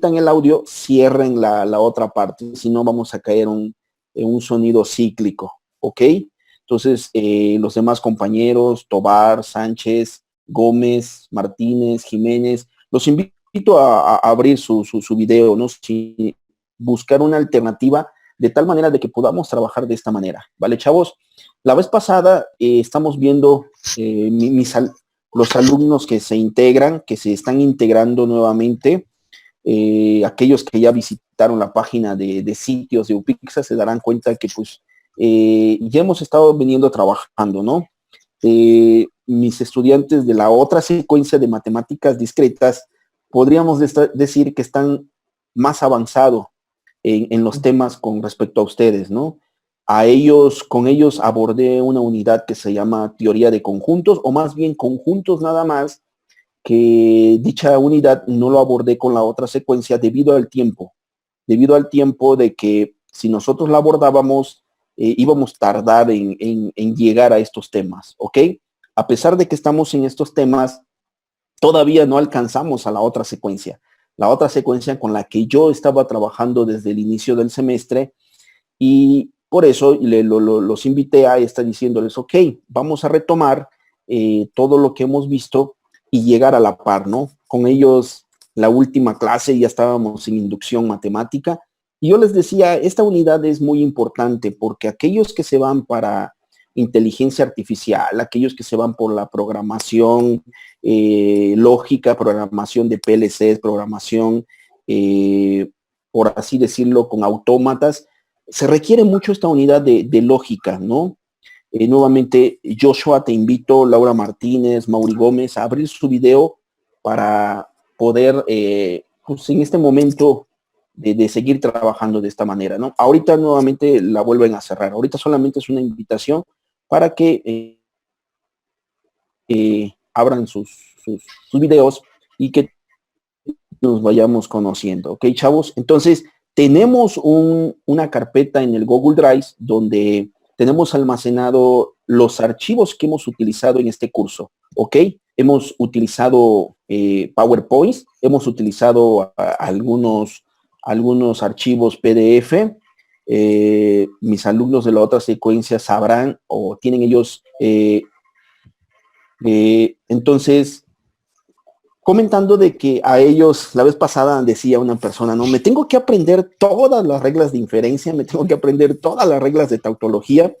permitan el audio, cierren la otra parte, si no vamos a caer en un sonido cíclico, ¿ok? Entonces, los demás compañeros, Tobar, Sánchez, Gómez, Martínez, Jiménez, los invito a abrir su video, ¿no? Si buscar una alternativa de tal manera de que podamos trabajar de esta manera, ¿vale, chavos? La vez pasada estamos viendo los alumnos que se integran, que se están integrando nuevamente, aquellos que ya visitaron la página de sitios de UPIXA se darán cuenta que pues ya hemos estado viniendo trabajando, ¿no? Mis estudiantes de la otra secuencia de matemáticas discretas, podríamos decir que están más avanzados en los temas con respecto a ustedes, ¿no? Con ellos abordé una unidad que se llama teoría de conjuntos, o más bien conjuntos nada más, que dicha unidad no lo abordé con la otra secuencia debido al tiempo de que si nosotros la abordábamos, íbamos a tardar en llegar a estos temas, ¿ok? A pesar de que estamos en estos temas, todavía no alcanzamos a la otra secuencia con la que yo estaba trabajando desde el inicio del semestre, y por eso los invité a estar diciéndoles, ok, vamos a retomar todo lo que hemos visto y llegar a la par, ¿no? Con ellos, la última clase ya estábamos en inducción matemática, y yo les decía, esta unidad es muy importante porque aquellos que se van para inteligencia artificial, aquellos que se van por la programación lógica, programación de PLCs, programación, por así decirlo, con autómatas, se requiere mucho esta unidad de lógica, ¿no? Nuevamente, Joshua, te invito, Laura Martínez, Mauri Gómez, a abrir su video para poder, pues en este momento, de seguir trabajando de esta manera, ¿no? Ahorita nuevamente la vuelven a cerrar. Ahorita solamente es una invitación para que abran sus videos y que nos vayamos conociendo, ¿ok, chavos? Entonces, tenemos una carpeta en el Google Drive donde tenemos almacenado los archivos que hemos utilizado en este curso, ¿ok? Hemos utilizado PowerPoint, hemos utilizado algunos archivos PDF. Mis alumnos de la otra secuencia sabrán o tienen ellos, entonces, comentando de que a ellos, la vez pasada decía una persona, no, me tengo que aprender todas las reglas de inferencia, me tengo que aprender todas las reglas de tautología.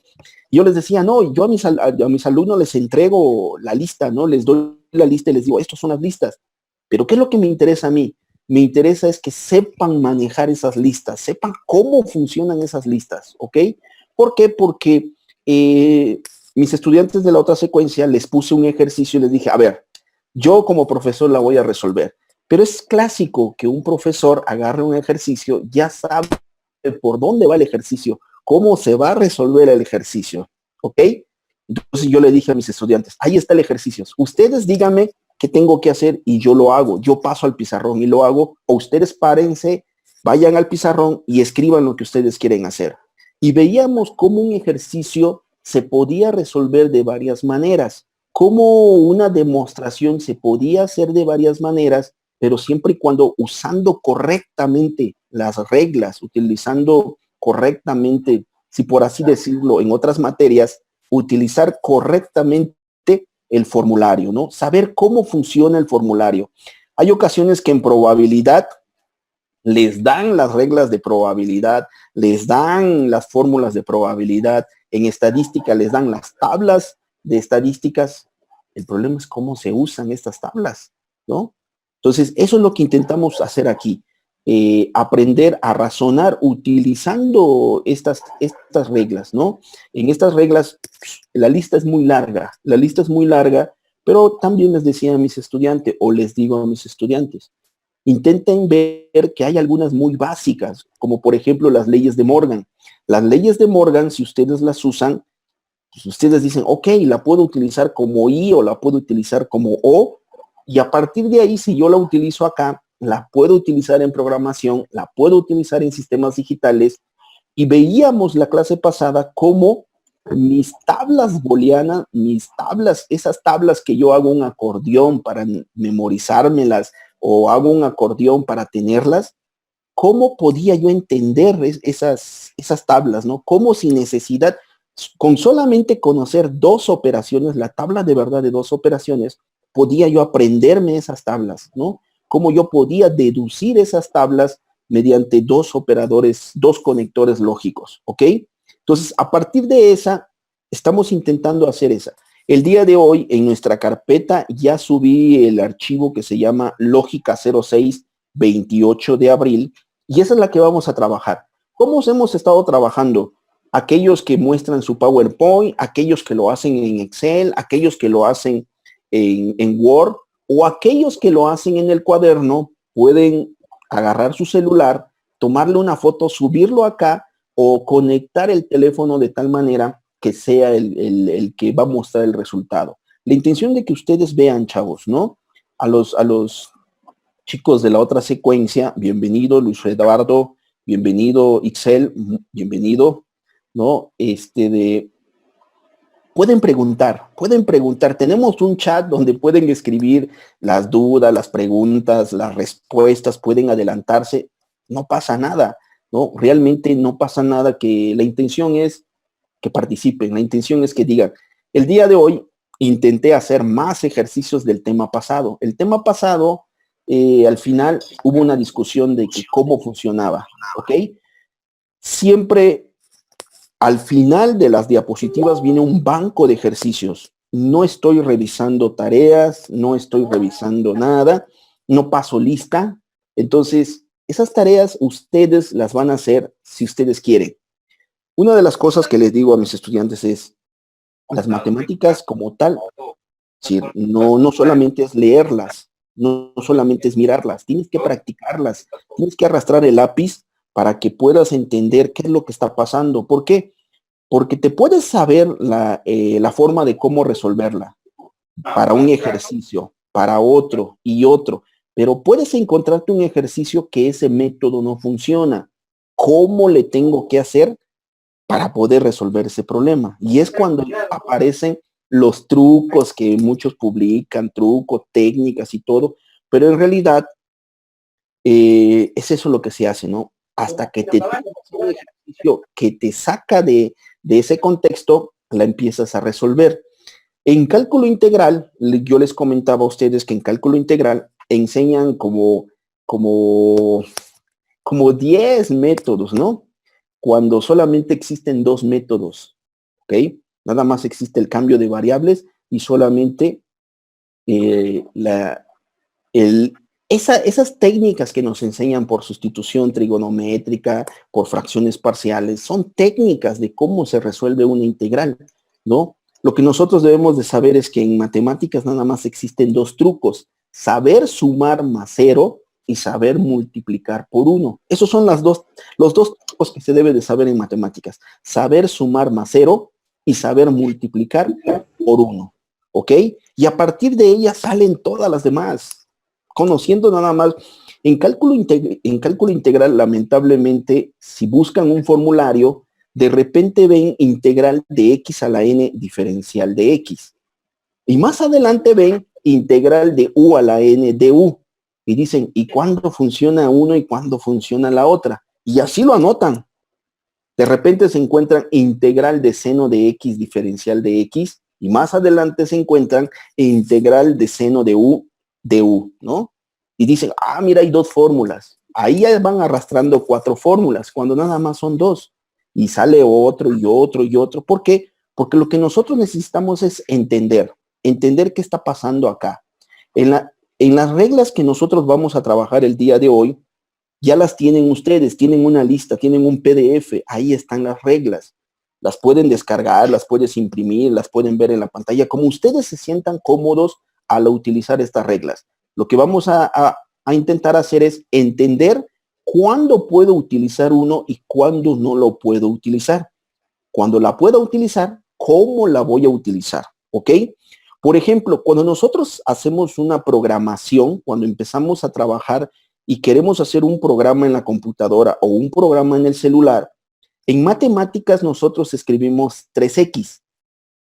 Y yo les decía, no, yo a mis alumnos les entrego la lista, ¿no? Les doy la lista y les digo, estos son las listas. Pero ¿qué es lo que me interesa a mí? Me interesa es que sepan manejar esas listas, sepan cómo funcionan esas listas, ¿ok? ¿Por qué? Porque mis estudiantes de la otra secuencia les puse un ejercicio y les dije, a ver, yo como profesor la voy a resolver, pero es clásico que un profesor agarre un ejercicio, ya sabe por dónde va el ejercicio, cómo se va a resolver el ejercicio, ¿ok? Entonces yo le dije a mis estudiantes, ahí está el ejercicio, ustedes díganme qué tengo que hacer y yo lo hago, yo paso al pizarrón y lo hago, o ustedes párense, vayan al pizarrón y escriban lo que ustedes quieren hacer. Y veíamos cómo un ejercicio se podía resolver de varias maneras, cómo una demostración se podía hacer de varias maneras, pero siempre y cuando usando correctamente las reglas, utilizando correctamente, si por así decirlo, en otras materias, utilizar correctamente el formulario, ¿no? Saber cómo funciona el formulario. Hay ocasiones que en probabilidad les dan las reglas de probabilidad, les dan las fórmulas de probabilidad, en estadística les dan las tablas de estadísticas. El problema es cómo se usan estas tablas, ¿no? Entonces, eso es lo que intentamos hacer aquí, aprender a razonar utilizando estas reglas, ¿no? En estas reglas, la lista es muy larga, pero también les decía a mis estudiantes, o les digo a mis estudiantes, intenten ver que hay algunas muy básicas, como por ejemplo las leyes de Morgan. Las leyes de Morgan, si ustedes las usan, pues ustedes dicen, ok, la puedo utilizar como I o la puedo utilizar como O, y a partir de ahí, si yo la utilizo acá, la puedo utilizar en programación, la puedo utilizar en sistemas digitales, y veíamos la clase pasada cómo mis tablas booleanas, esas tablas que yo hago un acordeón para memorizármelas, o hago un acordeón para tenerlas, ¿cómo podía yo entender esas tablas, ¿no? ¿Cómo sin necesidad, con solamente conocer dos operaciones, la tabla de verdad de dos operaciones, podía yo aprenderme esas tablas, ¿no? ¿Cómo yo podía deducir esas tablas mediante dos operadores, dos conectores lógicos, ¿ok? Entonces, a partir de esa, estamos intentando hacer esa. El día de hoy, en nuestra carpeta, ya subí el archivo que se llama Lógica 06 28 de abril, y esa es la que vamos a trabajar. ¿Cómo hemos estado trabajando? Aquellos que muestran su PowerPoint, aquellos que lo hacen en Excel, aquellos que lo hacen en Word, o aquellos que lo hacen en el cuaderno, pueden agarrar su celular, tomarle una foto, subirlo acá, o conectar el teléfono de tal manera que sea el que va a mostrar el resultado. La intención de que ustedes vean, chavos, ¿no? A los chicos de la otra secuencia, bienvenido Luis Eduardo, bienvenido Ixel, bienvenido, ¿no? Pueden preguntar. Tenemos un chat donde pueden escribir las dudas, las preguntas, las respuestas, pueden adelantarse. No pasa nada, ¿no? Realmente no pasa nada, que la intención es que participen, la intención es que digan, el día de hoy intenté hacer más ejercicios del tema pasado. El tema pasado, al final hubo una discusión de que cómo funcionaba, ¿ok? Siempre al final de las diapositivas viene un banco de ejercicios. No estoy revisando tareas, no estoy revisando nada, no paso lista. Entonces, esas tareas ustedes las van a hacer si ustedes quieren. Una de las cosas que les digo a mis estudiantes es, las matemáticas como tal, sí, no solamente es leerlas, no solamente es mirarlas, tienes que practicarlas, tienes que arrastrar el lápiz para que puedas entender qué es lo que está pasando. ¿Por qué? Porque te puedes saber la forma de cómo resolverla para un ejercicio, para otro y otro, pero puedes encontrarte un ejercicio que ese método no funciona. ¿Cómo le tengo que hacer para poder resolver ese problema? Y es cuando aparecen los trucos que muchos publican, trucos, técnicas y todo, pero en realidad es eso lo que se hace, ¿no? Hasta que te tomas un ejercicio que te saca de ese contexto, la empiezas a resolver. En cálculo integral, yo les comentaba a ustedes que en cálculo integral enseñan como, como 10 métodos, ¿no? Cuando solamente existen dos métodos, ¿ok? Nada más existe el cambio de variables y solamente esas técnicas que nos enseñan por sustitución trigonométrica, por fracciones parciales, son técnicas de cómo se resuelve una integral, ¿no? Lo que nosotros debemos de saber es que en matemáticas nada más existen dos trucos: saber sumar más cero y saber multiplicar por uno. Esos son los dos trucos que se debe de saber en matemáticas: saber sumar más cero y saber multiplicar por uno, ¿ok? Y a partir de ellas salen todas las demás. Conociendo nada más, en cálculo integral, lamentablemente, si buscan un formulario, de repente ven integral de x a la n diferencial de x. Y más adelante ven integral de u a la n de u. Y dicen, ¿y cuándo funciona uno y cuándo funciona la otra? Y así lo anotan. De repente se encuentran integral de seno de x diferencial de x. Y más adelante se encuentran integral de seno de u, ¿no? Y dicen, ah, mira, hay dos fórmulas. Ahí ya van arrastrando 4 fórmulas, cuando nada más son 2. Y sale otro y otro y otro. ¿Por qué? Porque lo que nosotros necesitamos es entender qué está pasando acá. En las reglas que nosotros vamos a trabajar el día de hoy, ya las tienen ustedes, tienen una lista, tienen un PDF, ahí están las reglas. Las pueden descargar, las puedes imprimir, las pueden ver en la pantalla, como ustedes se sientan cómodos al utilizar estas reglas. Lo que vamos a intentar hacer es entender cuándo puedo utilizar uno y cuándo no lo puedo utilizar. Cuando la pueda utilizar, ¿cómo la voy a utilizar? ¿Ok? Por ejemplo, cuando nosotros hacemos una programación, cuando empezamos a trabajar y queremos hacer un programa en la computadora o un programa en el celular, en matemáticas nosotros escribimos 3x,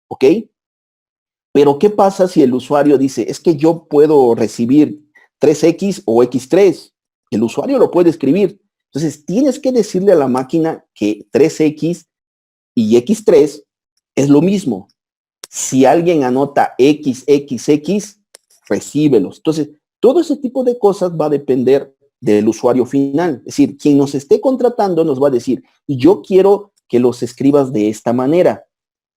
¿ok? Pero ¿qué pasa si el usuario dice, es que yo puedo recibir 3X o X3. El usuario lo puede escribir. Entonces, tienes que decirle a la máquina que 3X y X3 es lo mismo. Si alguien anota XXX, recíbelos. Entonces, todo ese tipo de cosas va a depender del usuario final. Es decir, quien nos esté contratando nos va a decir, yo quiero que los escribas de esta manera,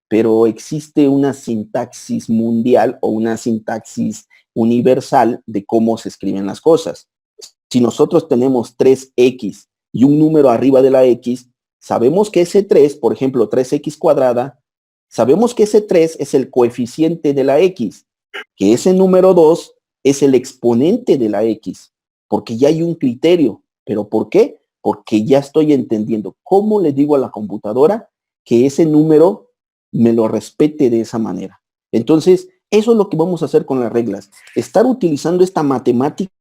pero existe una sintaxis mundial o una sintaxis universal de cómo se escriben las cosas. Si nosotros tenemos 3X y un número arriba de la X, sabemos que ese 3, por ejemplo, 3X cuadrada, sabemos que ese 3 es el coeficiente de la X, que ese número 2 es el exponente de la X, porque ya hay un criterio. ¿Pero por qué? Porque ya estoy entendiendo cómo le digo a la computadora que ese número me lo respete de esa manera. Entonces, eso es lo que vamos a hacer con las reglas. Estar utilizando esta matemática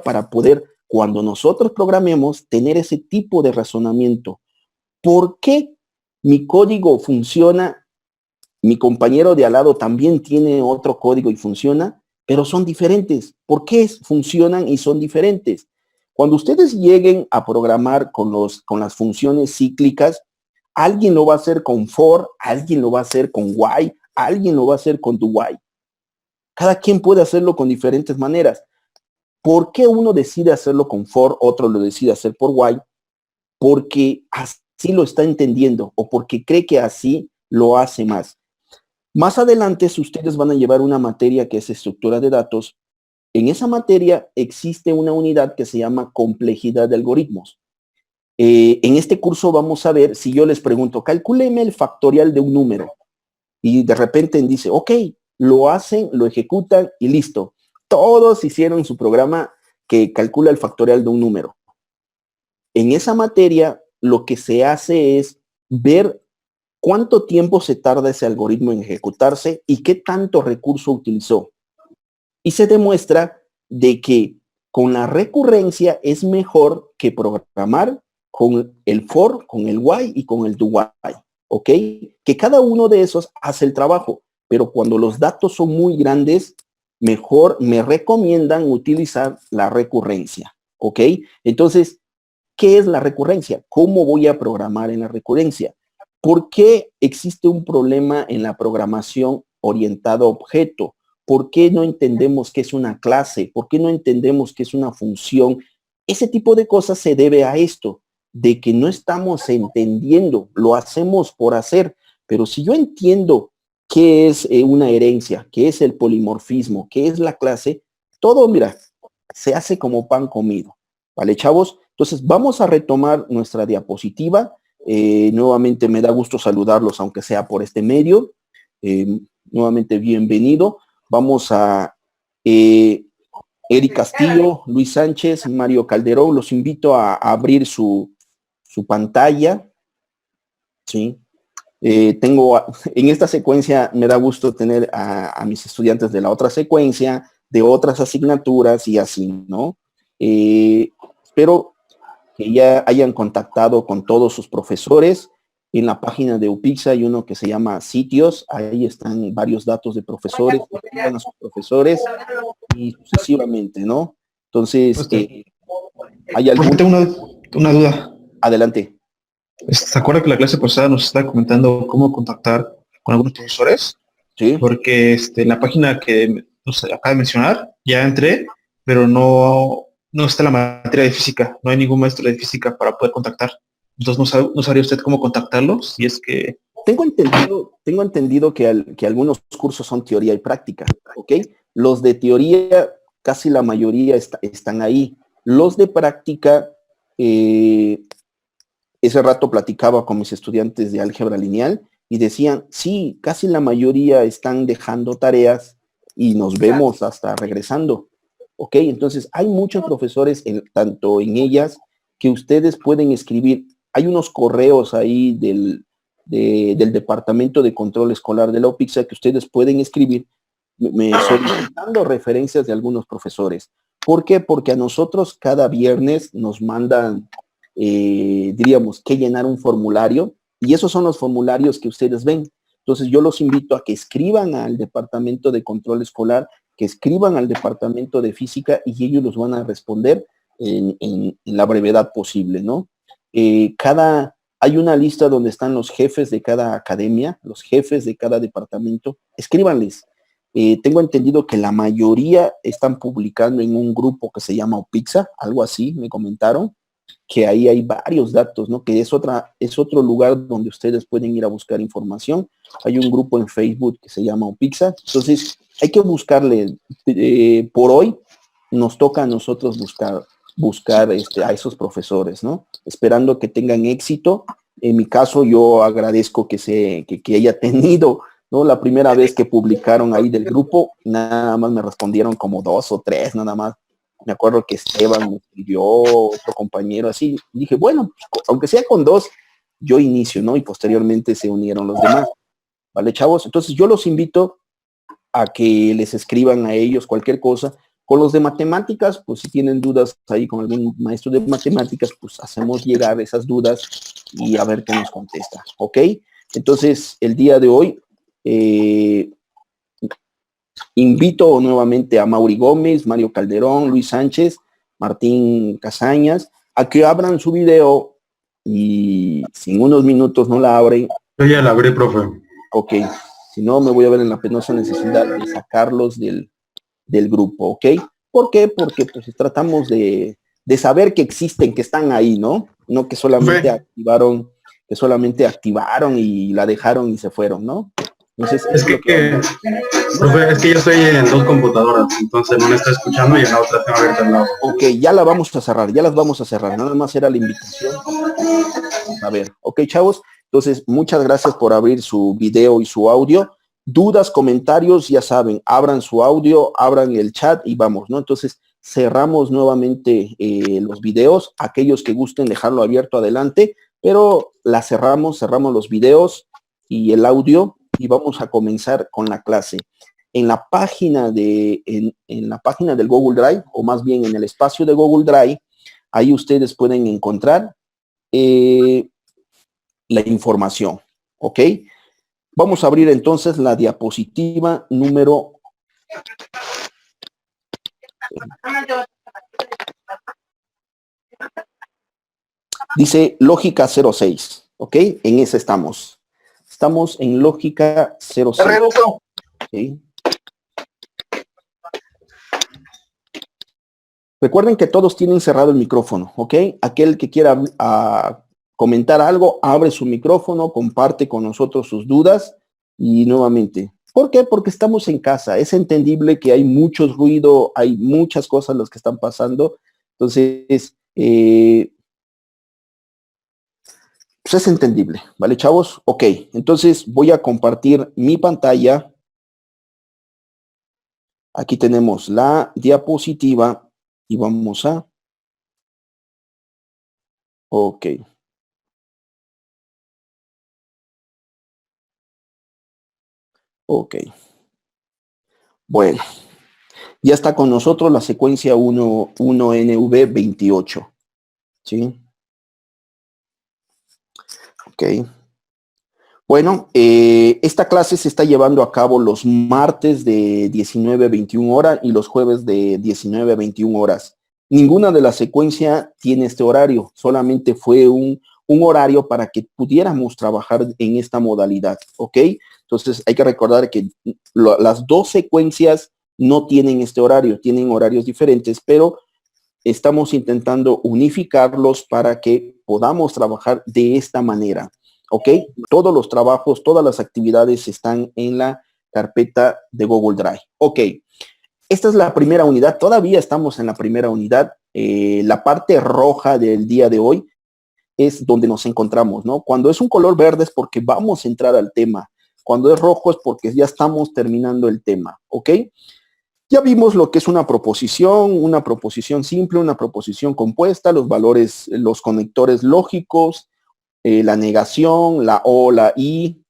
para poder, cuando nosotros programemos, tener ese tipo de razonamiento. ¿Por qué mi código funciona? Mi compañero de al lado también tiene otro código y funciona, pero son diferentes. ¿Por qué funcionan y son diferentes? Cuando ustedes lleguen a programar con las funciones cíclicas, alguien lo va a hacer con for, alguien lo va a hacer con while, alguien lo va a hacer con do while. Cada quien puede hacerlo con diferentes maneras. ¿Por qué uno decide hacerlo con for, otro lo decide hacer por while? Porque así lo está entendiendo o porque cree que así lo hace más. Más adelante, si ustedes van a llevar una materia que es estructura de datos, en esa materia existe una unidad que se llama complejidad de algoritmos. En este curso vamos a ver, si yo les pregunto, calcúleme el factorial de un número, y de repente dice, ok, lo hacen, lo ejecutan y listo. Todos hicieron su programa que calcula el factorial de un número. En esa materia, lo que se hace es ver cuánto tiempo se tarda ese algoritmo en ejecutarse y qué tanto recurso utilizó. Y se demuestra de que con la recurrencia es mejor que programar con el for, con el while y con el do while, ¿ok? Que cada uno de esos hace el trabajo, pero cuando los datos son muy grandes, mejor me recomiendan utilizar la recurrencia, ¿ok? Entonces, ¿qué es la recurrencia? ¿Cómo voy a programar en la recurrencia? ¿Por qué existe un problema en la programación orientada a objeto? ¿Por qué no entendemos qué es una clase? ¿Por qué no entendemos qué es una función? Ese tipo de cosas se debe a esto, de que no estamos entendiendo, lo hacemos por hacer, pero si yo entiendo qué es una herencia, qué es el polimorfismo, qué es la clase, todo, mira, se hace como pan comido. ¿Vale, chavos? Entonces, vamos a retomar nuestra diapositiva. Nuevamente me da gusto saludarlos, aunque sea por este medio. Nuevamente, bienvenido. Vamos a Eric Castillo, Luis Sánchez, Mario Calderón. Los invito a abrir su pantalla. ¿Sí? En esta secuencia me da gusto tener a mis estudiantes de la otra secuencia, de otras asignaturas y así, ¿no? Espero que ya hayan contactado con todos sus profesores. En la página de UPIXA hay uno que se llama Sitios, ahí están varios datos de profesores, escriban a sus profesores y sucesivamente, ¿no? Entonces, ¿hay algún? Tengo una duda. Adelante. ¿Se acuerda que la clase pasada nos está comentando cómo contactar con algunos profesores? Sí. Porque en la página que nos acaba de mencionar, ya entré, pero no está la materia de física, no hay ningún maestro de física para poder contactar. Entonces, ¿no sabría usted cómo contactarlos? Si es que... Tengo entendido que algunos cursos son teoría y práctica, ¿ok? Los de teoría, casi la mayoría están ahí. Los de práctica, ese rato platicaba con mis estudiantes de álgebra lineal y decían, sí, casi la mayoría están dejando tareas y nos vemos hasta regresando. ¿Ok? Entonces, hay muchos profesores, tanto en ellas, que ustedes pueden escribir. Hay unos correos ahí del Departamento de Control Escolar de la UPIXA que ustedes pueden escribir solicitando referencias de algunos profesores. ¿Por qué? Porque a nosotros cada viernes nos mandan, diríamos, que llenar un formulario y esos son los formularios que ustedes ven. Entonces yo los invito a que escriban al Departamento de Control Escolar, que escriban al departamento de física y ellos los van a responder en la brevedad posible, ¿no? Hay una lista donde están los jefes de cada academia, los jefes de cada departamento, escríbanles. Tengo entendido que la mayoría están publicando en un grupo que se llama Opixa, algo así, me comentaron, que ahí hay varios datos, ¿no? Que es otro lugar donde ustedes pueden ir a buscar información. Hay un grupo en Facebook que se llama Opixa, entonces hay que buscarle, por hoy nos toca a nosotros buscar a esos profesores, ¿no? Esperando que tengan éxito. En mi caso, yo agradezco que haya tenido, ¿no? La primera vez que publicaron ahí del grupo, nada más me respondieron como 2 o 3, nada más. Me acuerdo que Esteban me escribió, otro compañero, así. Dije, bueno, aunque sea con 2, yo inicio, ¿no? Y posteriormente se unieron los demás. ¿Vale, chavos? Entonces yo los invito a que les escriban a ellos cualquier cosa. Con los de matemáticas, pues si tienen dudas ahí con algún maestro de matemáticas, pues hacemos llegar esas dudas y a ver qué nos contesta, ¿ok? Entonces, el día de hoy, invito nuevamente a Mauri Gómez, Mario Calderón, Luis Sánchez, Martín Casañas, a que abran su video y si en unos minutos no la abren. Yo ya la abrí, profe. Ok, si no me voy a ver en la penosa necesidad de sacarlos del grupo, ¿ok? ¿Por qué? Porque pues tratamos de saber que existen, que están ahí, ¿no? No que solamente activaron y la dejaron y se fueron, ¿no? Entonces, profe, es que yo estoy en 2 computadoras, entonces no me está escuchando y en la otra tengo abierta al lado. Ok, ya las vamos a cerrar, nada más era la invitación. A ver, ok, chavos, entonces muchas gracias por abrir su video y su audio. Dudas, comentarios, ya saben, abran su audio, abran el chat y vamos, ¿no? Entonces cerramos nuevamente los videos, aquellos que gusten dejarlo abierto adelante, pero cerramos los videos y el audio y vamos a comenzar con la clase. En la página en la página del Google Drive, o más bien en el espacio de Google Drive, ahí ustedes pueden encontrar la información, ¿ok? Vamos a abrir entonces la diapositiva número... Dice lógica 06, ¿ok? En esa estamos. Estamos en lógica 06. ¿Okay? Recuerden que todos tienen cerrado el micrófono, ¿ok? Aquel que quiera comentar algo, abre su micrófono, comparte con nosotros sus dudas y nuevamente. ¿Por qué? Porque estamos en casa. Es entendible que hay mucho ruido, hay muchas cosas las que están pasando. Entonces, pues es entendible, ¿vale, chavos? Ok, entonces voy a compartir mi pantalla. Aquí tenemos la diapositiva y vamos a... Ok. Ok. Bueno, ya está con nosotros la secuencia 1NV28. ¿Sí? Ok. Bueno, esta clase se está llevando a cabo los martes de 19 a 21 horas y los jueves de 19 a 21 horas. Ninguna de la secuencia tiene este horario, solamente fue un horario para que pudiéramos trabajar en esta modalidad, ¿ok? Entonces hay que recordar que las 2 secuencias no tienen este horario, tienen horarios diferentes, pero estamos intentando unificarlos para que podamos trabajar de esta manera. ¿Ok? Todos los trabajos, todas las actividades están en la carpeta de Google Drive. Ok. Esta es la primera unidad. Todavía estamos en la primera unidad. La parte roja del día de hoy es donde nos encontramos, ¿no? Cuando es un color verde es porque vamos a entrar al tema. Cuando es rojo es porque ya estamos terminando el tema. ¿Ok? Ya vimos lo que es una proposición simple, una proposición compuesta, los valores, los conectores lógicos, la negación, la o, la y,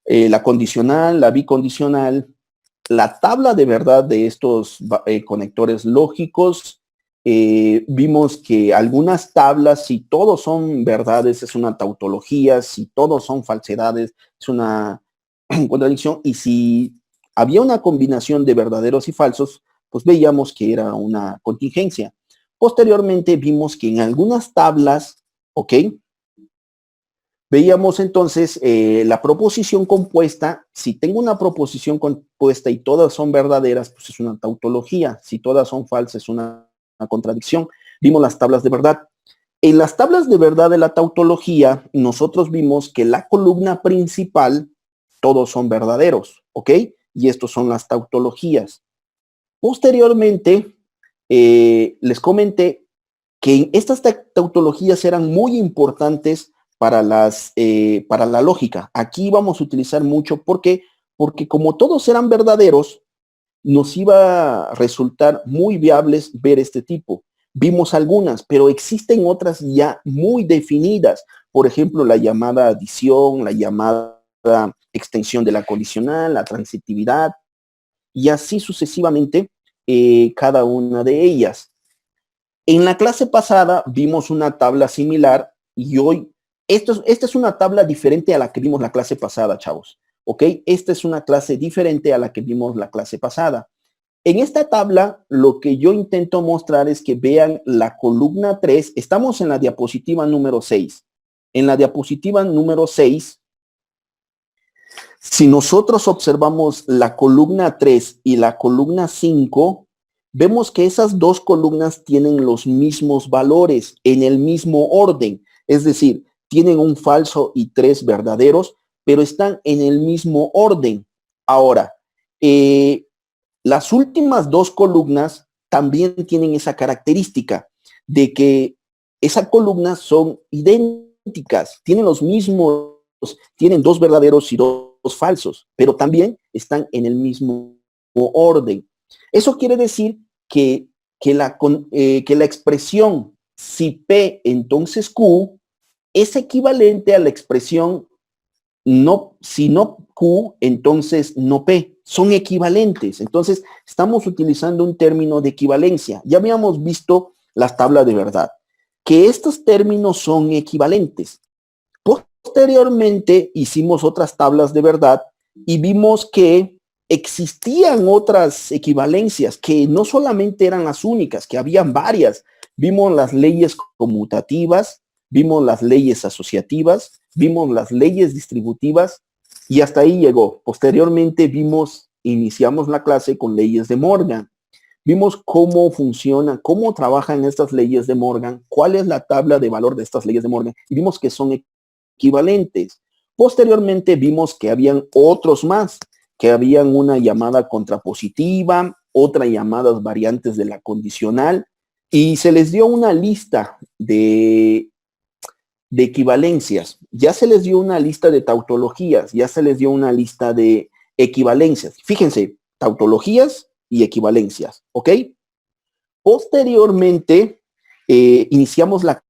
la condicional, la bicondicional, la tabla de verdad de estos conectores lógicos. Vimos que algunas tablas, si todos son verdades, es una tautología, si todos son falsedades, es una contradicción, y si había una combinación de verdaderos y falsos, pues veíamos que era una contingencia. Posteriormente vimos que en algunas tablas, ¿ok? Veíamos entonces la proposición compuesta. Si tengo una proposición compuesta y todas son verdaderas, pues es una tautología. Si todas son falsas, es una contradicción. Vimos las tablas de verdad. En las tablas de verdad de la tautología, nosotros vimos que la columna principal, todos son verdaderos, ¿ok? Y estos son las tautologías. Posteriormente, les comenté que estas tautologías eran muy importantes para la lógica. Aquí vamos a utilizar mucho, ¿por qué? Porque como todos eran verdaderos, nos iba a resultar muy viables ver este tipo. Vimos algunas, pero existen otras ya muy definidas. Por ejemplo, la llamada adición, la llamada extensión de la condicional, la transitividad, y así sucesivamente cada una de ellas. En la clase pasada vimos una tabla similar y hoy, esta es una tabla diferente a la que vimos la clase pasada, chavos. ¿Ok? Esta es una clase diferente a la que vimos la clase pasada. En esta tabla, lo que yo intento mostrar es que vean la columna 3. Estamos en la diapositiva número 6. En la diapositiva número 6, si nosotros observamos la columna 3 y la columna 5, vemos que esas dos columnas tienen los mismos valores en el mismo orden. Es decir, tienen un falso y 3 verdaderos, pero están en el mismo orden. Ahora, las últimas dos columnas también tienen esa característica de que esas columnas son idénticas, tienen los mismos, tienen dos verdaderos y dos falsos, pero también están en el mismo orden. Eso quiere decir que la expresión si P entonces Q es equivalente a la expresión no, si no Q, entonces no P. Son equivalentes. Entonces, estamos utilizando un término de equivalencia. Ya habíamos visto las tablas de verdad, que estos términos son equivalentes. Posteriormente, hicimos otras tablas de verdad y vimos que existían otras equivalencias, que no solamente eran las únicas, que habían varias. Vimos las leyes conmutativas, vimos las leyes asociativas, vimos las leyes distributivas y hasta ahí llegó. Posteriormente iniciamos la clase con leyes de Morgan. Vimos cómo funcionan, cómo trabajan estas leyes de Morgan, cuál es la tabla de valor de estas leyes de Morgan y vimos que son equivalentes. Posteriormente vimos que habían otros más, que habían una llamada contrapositiva, otra llamadas variantes de la condicional y se les dio una lista de equivalencias. Ya se les dio una lista de tautologías, ya se les dio una lista de equivalencias. Fíjense, tautologías y equivalencias, ¿ok? Posteriormente, iniciamos la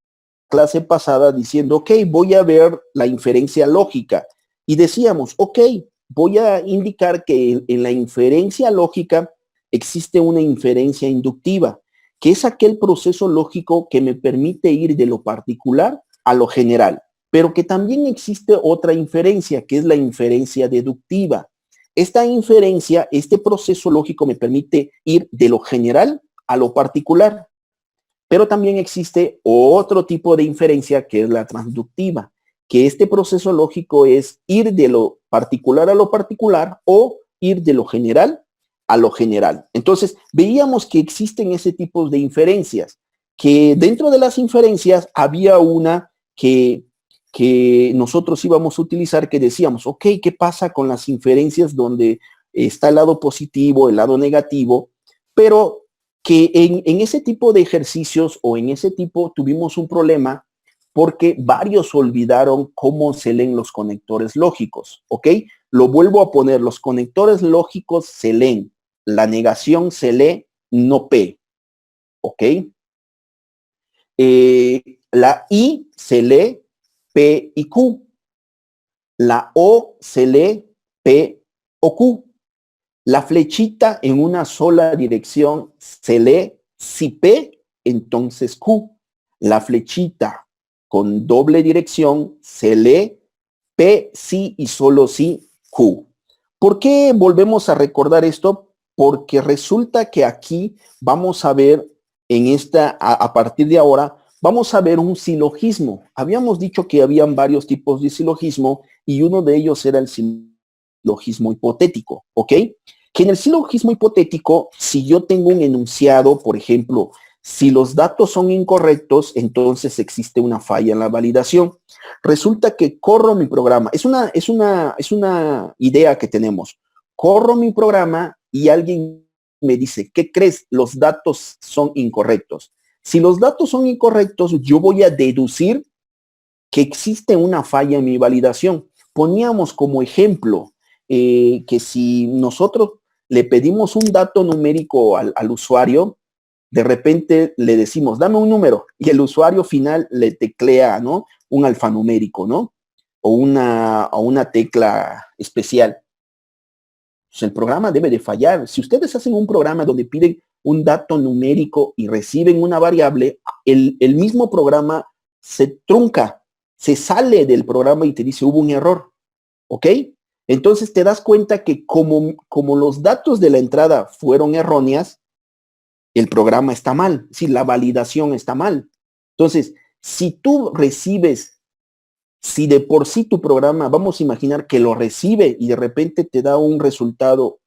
clase pasada diciendo, ok, voy a ver la inferencia lógica. Y decíamos, ok, voy a indicar que en la inferencia lógica existe una inferencia inductiva, que es aquel proceso lógico que me permite ir de lo particular a lo general, pero que también existe otra inferencia, que es la inferencia deductiva. Esta inferencia, este proceso lógico me permite ir de lo general a lo particular, pero también existe otro tipo de inferencia que es la transductiva, que este proceso lógico es ir de lo particular a lo particular o ir de lo general a lo general. Entonces, veíamos que existen ese tipo de inferencias, que dentro de las inferencias había una que nosotros íbamos a utilizar que decíamos, ok, ¿qué pasa con las inferencias donde está el lado positivo, el lado negativo? Pero que en ese tipo de ejercicios o en ese tipo tuvimos un problema porque varios olvidaron cómo se leen los conectores lógicos, ¿ok? Lo vuelvo a poner, los conectores lógicos se leen, la negación se lee no P, ¿ok? La I se lee P y Q, la O se lee P o Q. La flechita en una sola dirección se lee si P, entonces Q. La flechita con doble dirección se lee P, sí y solo sí Q. ¿Por qué volvemos a recordar esto? Porque resulta que aquí vamos a ver a partir de ahora, vamos a ver un silogismo. Habíamos dicho que habían varios tipos de silogismo y uno de ellos era el silogismo hipotético, ¿ok? Que en el silogismo hipotético, si yo tengo un enunciado, por ejemplo, si los datos son incorrectos, entonces existe una falla en la validación. Resulta que corro mi programa. Es una idea que tenemos. Corro mi programa y alguien me dice, ¿qué crees? Los datos son incorrectos. Si los datos son incorrectos, yo voy a deducir que existe una falla en mi validación. Poníamos como ejemplo que si nosotros le pedimos un dato numérico al usuario, de repente le decimos, dame un número, y el usuario final le teclea, ¿no? Un alfanumérico, ¿no? O una tecla especial. Pues el programa debe de fallar. Si ustedes hacen un programa donde piden un dato numérico y reciben una variable, el mismo programa se trunca, se sale del programa y te dice, hubo un error, ¿ok? Entonces te das cuenta que como los datos de la entrada fueron erróneas, el programa está mal, si la validación está mal. Entonces, si tú recibes, si de por sí tu programa, vamos a imaginar que lo recibe y de repente te da un resultado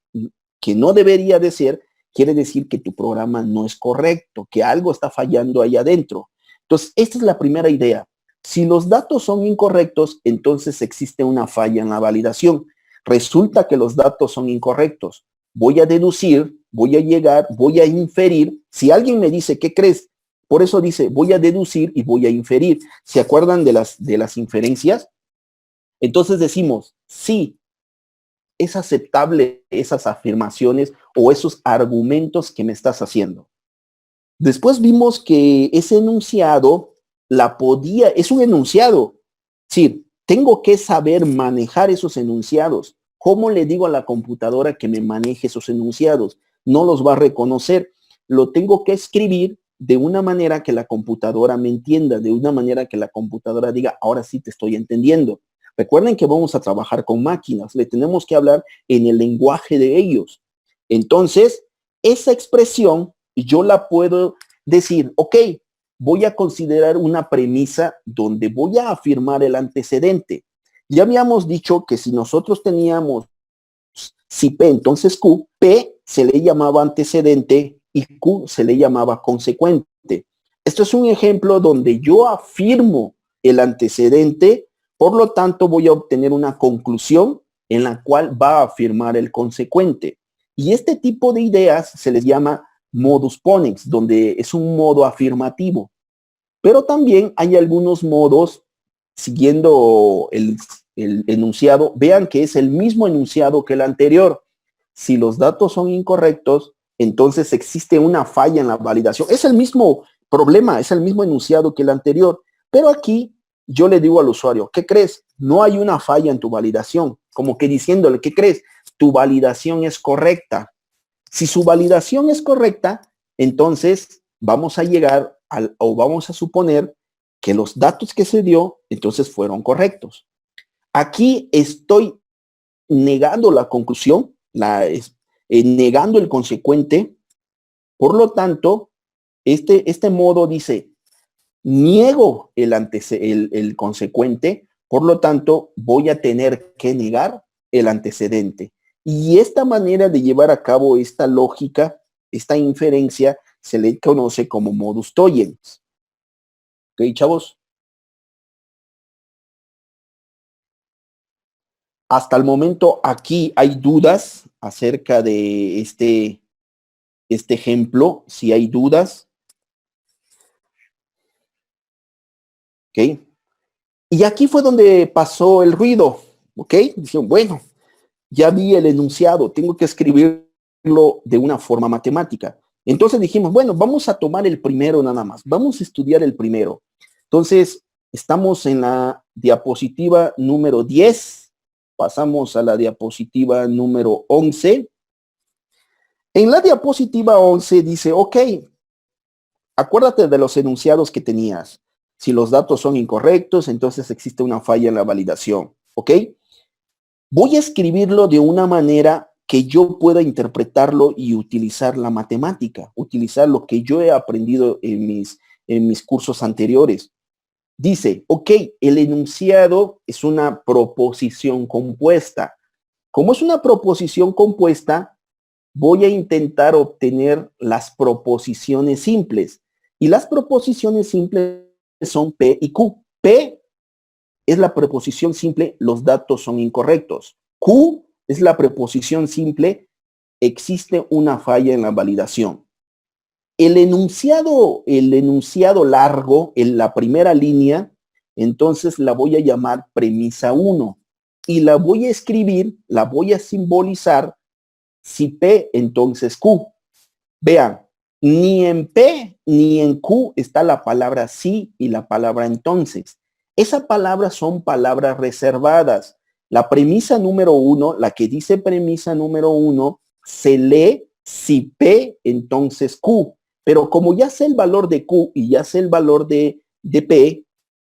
que no debería de ser, quiere decir que tu programa no es correcto, que algo está fallando ahí adentro. Entonces, esta es la primera idea. Si los datos son incorrectos, entonces existe una falla en la validación. Resulta que los datos son incorrectos. Voy a deducir, voy a llegar, voy a inferir. Si alguien me dice, ¿qué crees? Por eso dice, voy a deducir y voy a inferir. ¿Se acuerdan de las inferencias? Entonces decimos, sí, es aceptable esas afirmaciones o esos argumentos que me estás haciendo. Después vimos que ese enunciado es un enunciado. Sí, tengo que saber manejar esos enunciados. ¿Cómo le digo a la computadora que me maneje esos enunciados? No los va a reconocer. Lo tengo que escribir de una manera que la computadora me entienda, de una manera que la computadora diga, ahora sí te estoy entendiendo. Recuerden que vamos a trabajar con máquinas, le tenemos que hablar en el lenguaje de ellos. Entonces, esa expresión yo la puedo decir, ok, voy a considerar una premisa donde voy a afirmar el antecedente. Ya habíamos dicho que si nosotros teníamos, si P, entonces Q, P se le llamaba antecedente y Q se le llamaba consecuente. Esto es un ejemplo donde yo afirmo el antecedente, por lo tanto voy a obtener una conclusión en la cual va a afirmar el consecuente. Y este tipo de ideas se les llama modus ponens, donde es un modo afirmativo. Pero también hay algunos modos, siguiendo el enunciado, vean que es el mismo enunciado que el anterior. Si los datos son incorrectos, entonces existe una falla en la validación. Es el mismo problema, es el mismo enunciado que el anterior. Pero aquí yo le digo al usuario, ¿qué crees? No hay una falla en tu validación. Como que diciéndole, ¿qué crees? Tu validación es correcta. Si su validación es correcta, entonces vamos a llegar o vamos a suponer que los datos que se dio, entonces fueron correctos. Aquí estoy negando la conclusión, negando el consecuente. Por lo tanto, este modo dice, niego el consecuente, por lo tanto, voy a tener que negar el antecedente. Y esta manera de llevar a cabo esta lógica, esta inferencia, se le conoce como modus tollens. ¿Ok, chavos? Hasta el momento aquí hay dudas acerca de este ejemplo. Si hay dudas. ¿Ok? Y aquí fue donde pasó el ruido. ¿Ok? Dijeron, bueno, ya vi el enunciado, tengo que escribirlo de una forma matemática. Entonces dijimos, bueno, vamos a tomar el primero nada más, vamos a estudiar el primero. Entonces, estamos en la diapositiva número 10, pasamos a la diapositiva número 11. En la diapositiva 11 dice, ok, acuérdate de los enunciados que tenías. Si los datos son incorrectos, entonces existe una falla en la validación, ¿ok? Voy a escribirlo de una manera que yo pueda interpretarlo y utilizar la matemática, utilizar lo que yo he aprendido en mis cursos anteriores. Dice, ok, el enunciado es una proposición compuesta. Como es una proposición compuesta, voy a intentar obtener las proposiciones simples. Y las proposiciones simples son P y Q. P es la preposición simple, los datos son incorrectos. Q es la preposición simple, existe una falla en la validación. El enunciado largo, en la primera línea, entonces la voy a llamar premisa 1 y la voy a escribir, la voy a simbolizar, si P, entonces Q. Vean, ni en P ni en Q está la palabra sí y la palabra entonces. Esas palabras son palabras reservadas. La premisa número 1, la que dice premisa número 1, se lee si P, entonces Q. Pero como ya sé el valor de Q y ya sé el valor de P,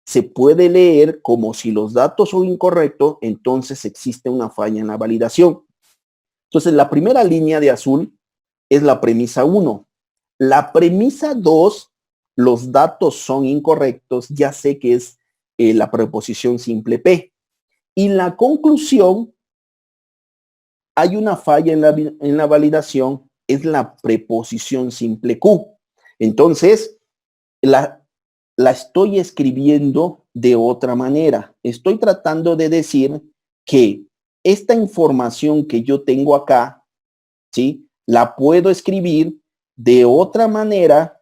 se puede leer como si los datos son incorrectos, entonces existe una falla en la validación. Entonces, la primera línea de azul es la premisa 1. La premisa 2, los datos son incorrectos, ya sé que es la preposición simple P. Y la conclusión, hay una falla en la validación, es la preposición simple Q. Entonces, la estoy escribiendo de otra manera. Estoy tratando de decir que esta información que yo tengo acá, ¿sí? La puedo escribir de otra manera,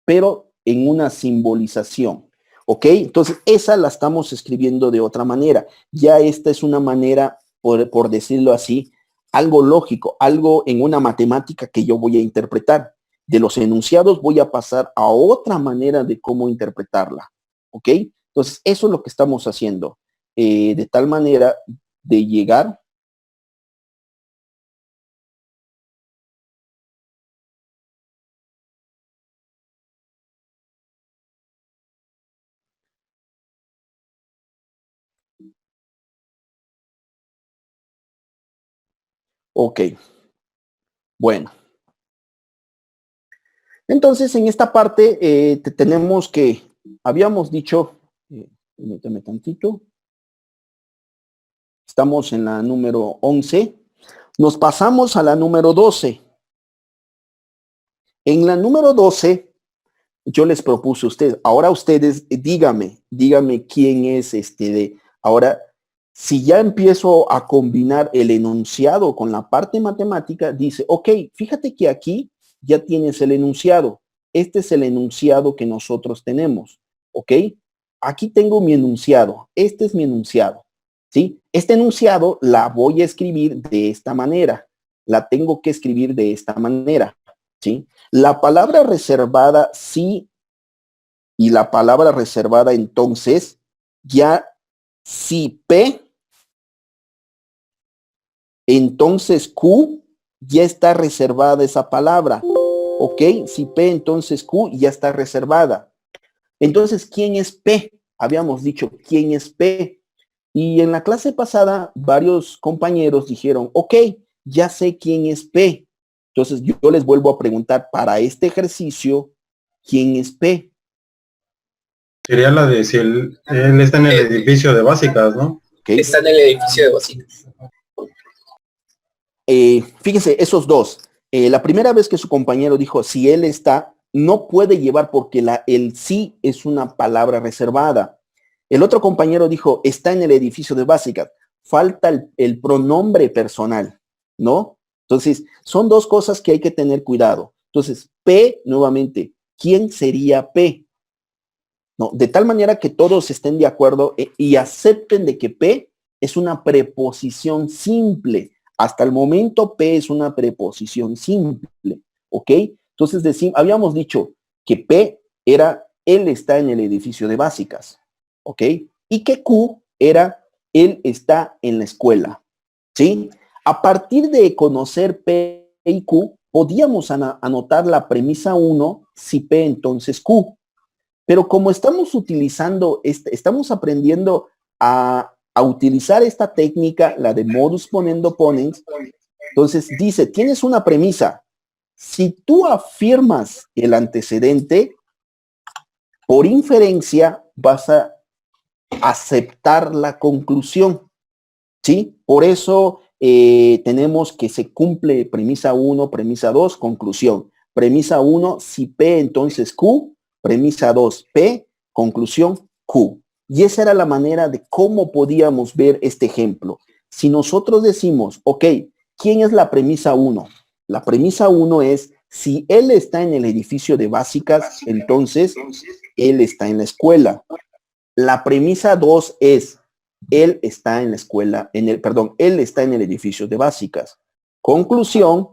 pero en una simbolización. ¿Ok? Entonces, esa la estamos escribiendo de otra manera. Ya esta es una manera, por decirlo así, algo lógico, algo en una matemática que yo voy a interpretar. De los enunciados voy a pasar a otra manera de cómo interpretarla. ¿Ok? Entonces, eso es lo que estamos haciendo. De tal manera de llegar. Ok. Bueno. Entonces, en esta parte tenemos que, habíamos dicho, permítame tantito, estamos en la número 11, nos pasamos a la número 12. En la número 12, yo les propuse a ustedes, ahora ustedes dígame quién es ahora, si ya empiezo a combinar el enunciado con la parte matemática, dice, ok, fíjate que aquí ya tienes el enunciado. Este es el enunciado que nosotros tenemos, ¿ok? Aquí tengo mi enunciado. Este es mi enunciado, ¿sí? Este enunciado la voy a escribir de esta manera. La tengo que escribir de esta manera, ¿sí? La palabra reservada sí y la palabra reservada entonces ya si P, entonces Q, ya está reservada esa palabra. ¿Ok? Si P, entonces Q ya está reservada. Entonces, ¿quién es P? Habíamos dicho, ¿quién es P? Y en la clase pasada, varios compañeros dijeron, ok, ya sé quién es P. Entonces, yo les vuelvo a preguntar, para este ejercicio, ¿quién es P? Sería la de si él está en el edificio de básicas, ¿no? ¿Okay? Está en el edificio de básicas. Fíjense, esos dos. La primera vez que su compañero dijo, si él está, no puede llevar porque el sí es una palabra reservada. El otro compañero dijo, está en el edificio de básicas. Falta el pronombre personal, ¿no? Entonces, son dos cosas que hay que tener cuidado. Entonces, P, nuevamente, ¿quién sería P? ¿No? De tal manera que todos estén de acuerdo y acepten de que P es una preposición simple. Hasta el momento P es una preposición simple, ¿ok? Entonces habíamos dicho que P era, él está en el edificio de básicas, ¿ok? Y que Q era, él está en la escuela, ¿sí? A partir de conocer P y Q, podíamos anotar la premisa 1, si P entonces Q. Pero como estamos utilizando, estamos aprendiendo a a utilizar esta técnica, la de modus ponendo ponens. Entonces dice, tienes una premisa. Si tú afirmas el antecedente, por inferencia vas a aceptar la conclusión, ¿sí? Por eso tenemos que se cumple premisa 1, premisa 2, conclusión. Premisa 1, si P, entonces Q. Premisa 2, P, conclusión, Q. Y esa era la manera de cómo podíamos ver este ejemplo. Si nosotros decimos, ok, ¿quién es la premisa 1? La premisa 1 es, si él está en el edificio de básicas, entonces él está en la escuela. La premisa 2 es, él está en la escuela, él está en el edificio de básicas. Conclusión,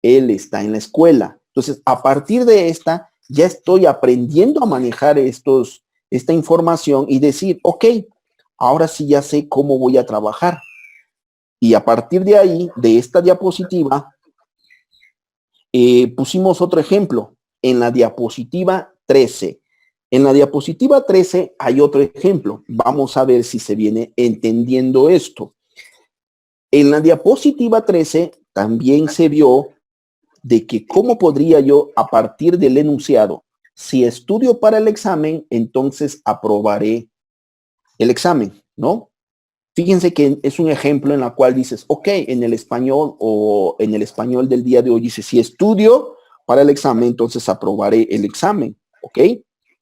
él está en la escuela. Entonces, a partir de esta, ya estoy aprendiendo a manejar esta información y decir, ok, ahora sí ya sé cómo voy a trabajar. Y a partir de ahí, de esta diapositiva, pusimos otro ejemplo en la diapositiva 13. En la diapositiva 13 hay otro ejemplo. Vamos a ver si se viene entendiendo esto. En la diapositiva 13 también se vio de que cómo podría yo, a partir del enunciado, si estudio para el examen, entonces aprobaré el examen, ¿no? Fíjense que es un ejemplo en la cual dices, ok, en el español o en el español del día de hoy dice, si estudio para el examen, entonces aprobaré el examen, ¿ok?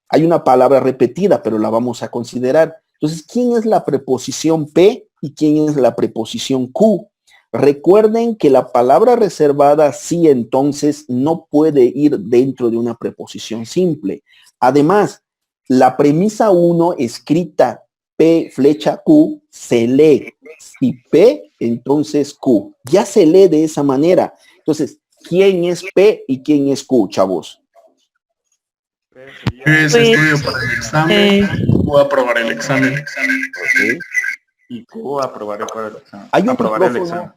Hay una palabra repetida, pero la vamos a considerar. Entonces, ¿quién es la preposición P y quién es la preposición Q? Recuerden que la palabra reservada sí entonces no puede ir dentro de una preposición simple. Además, la premisa 1 escrita P flecha Q se lee. Si P, entonces Q. Ya se lee de esa manera. Entonces, ¿quién es P y quién es Q, chavos? Es estudio para el examen, o aprobar el examen. Okay. Y Q aprobaré para el examen.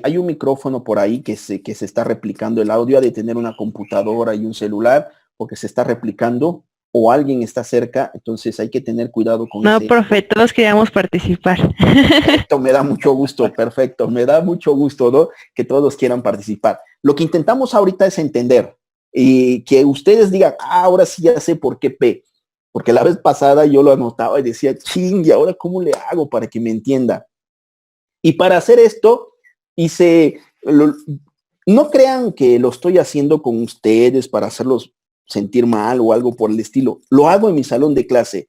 Hay un micrófono por ahí que se está replicando el audio, ha de tener una computadora y un celular, porque se está replicando, o alguien está cerca, entonces hay que tener cuidado con No, profe, todos queríamos participar. Perfecto, me da mucho gusto, perfecto, me da mucho gusto, ¿no? Que todos quieran participar. Lo que intentamos ahorita es entender y que ustedes digan, ahora sí ya sé por qué P, porque la vez pasada yo lo anotaba y decía, ching, ¿y ahora cómo le hago para que me entienda? Y para hacer esto, no crean que lo estoy haciendo con ustedes para hacerlos sentir mal o algo por el estilo. Lo hago en mi salón de clase.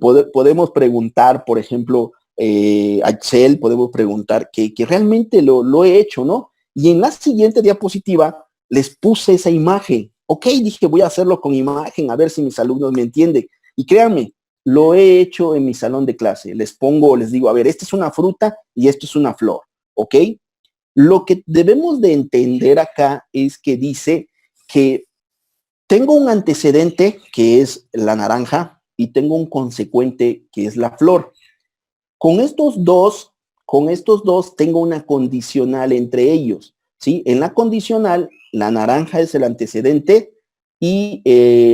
Podemos preguntar, por ejemplo, a Excel, podemos preguntar que realmente lo he hecho, ¿no? Y en la siguiente diapositiva les puse esa imagen. Ok, dije, voy a hacerlo con imagen, a ver si mis alumnos me entienden. Y créanme, lo he hecho en mi salón de clase. Les digo, a ver, esta es una fruta y esto es una flor, ¿ok? Lo que debemos de entender acá es que dice que tengo un antecedente que es la naranja y tengo un consecuente que es la flor. Con estos dos tengo una condicional entre ellos, ¿sí? En la condicional, la naranja es el antecedente y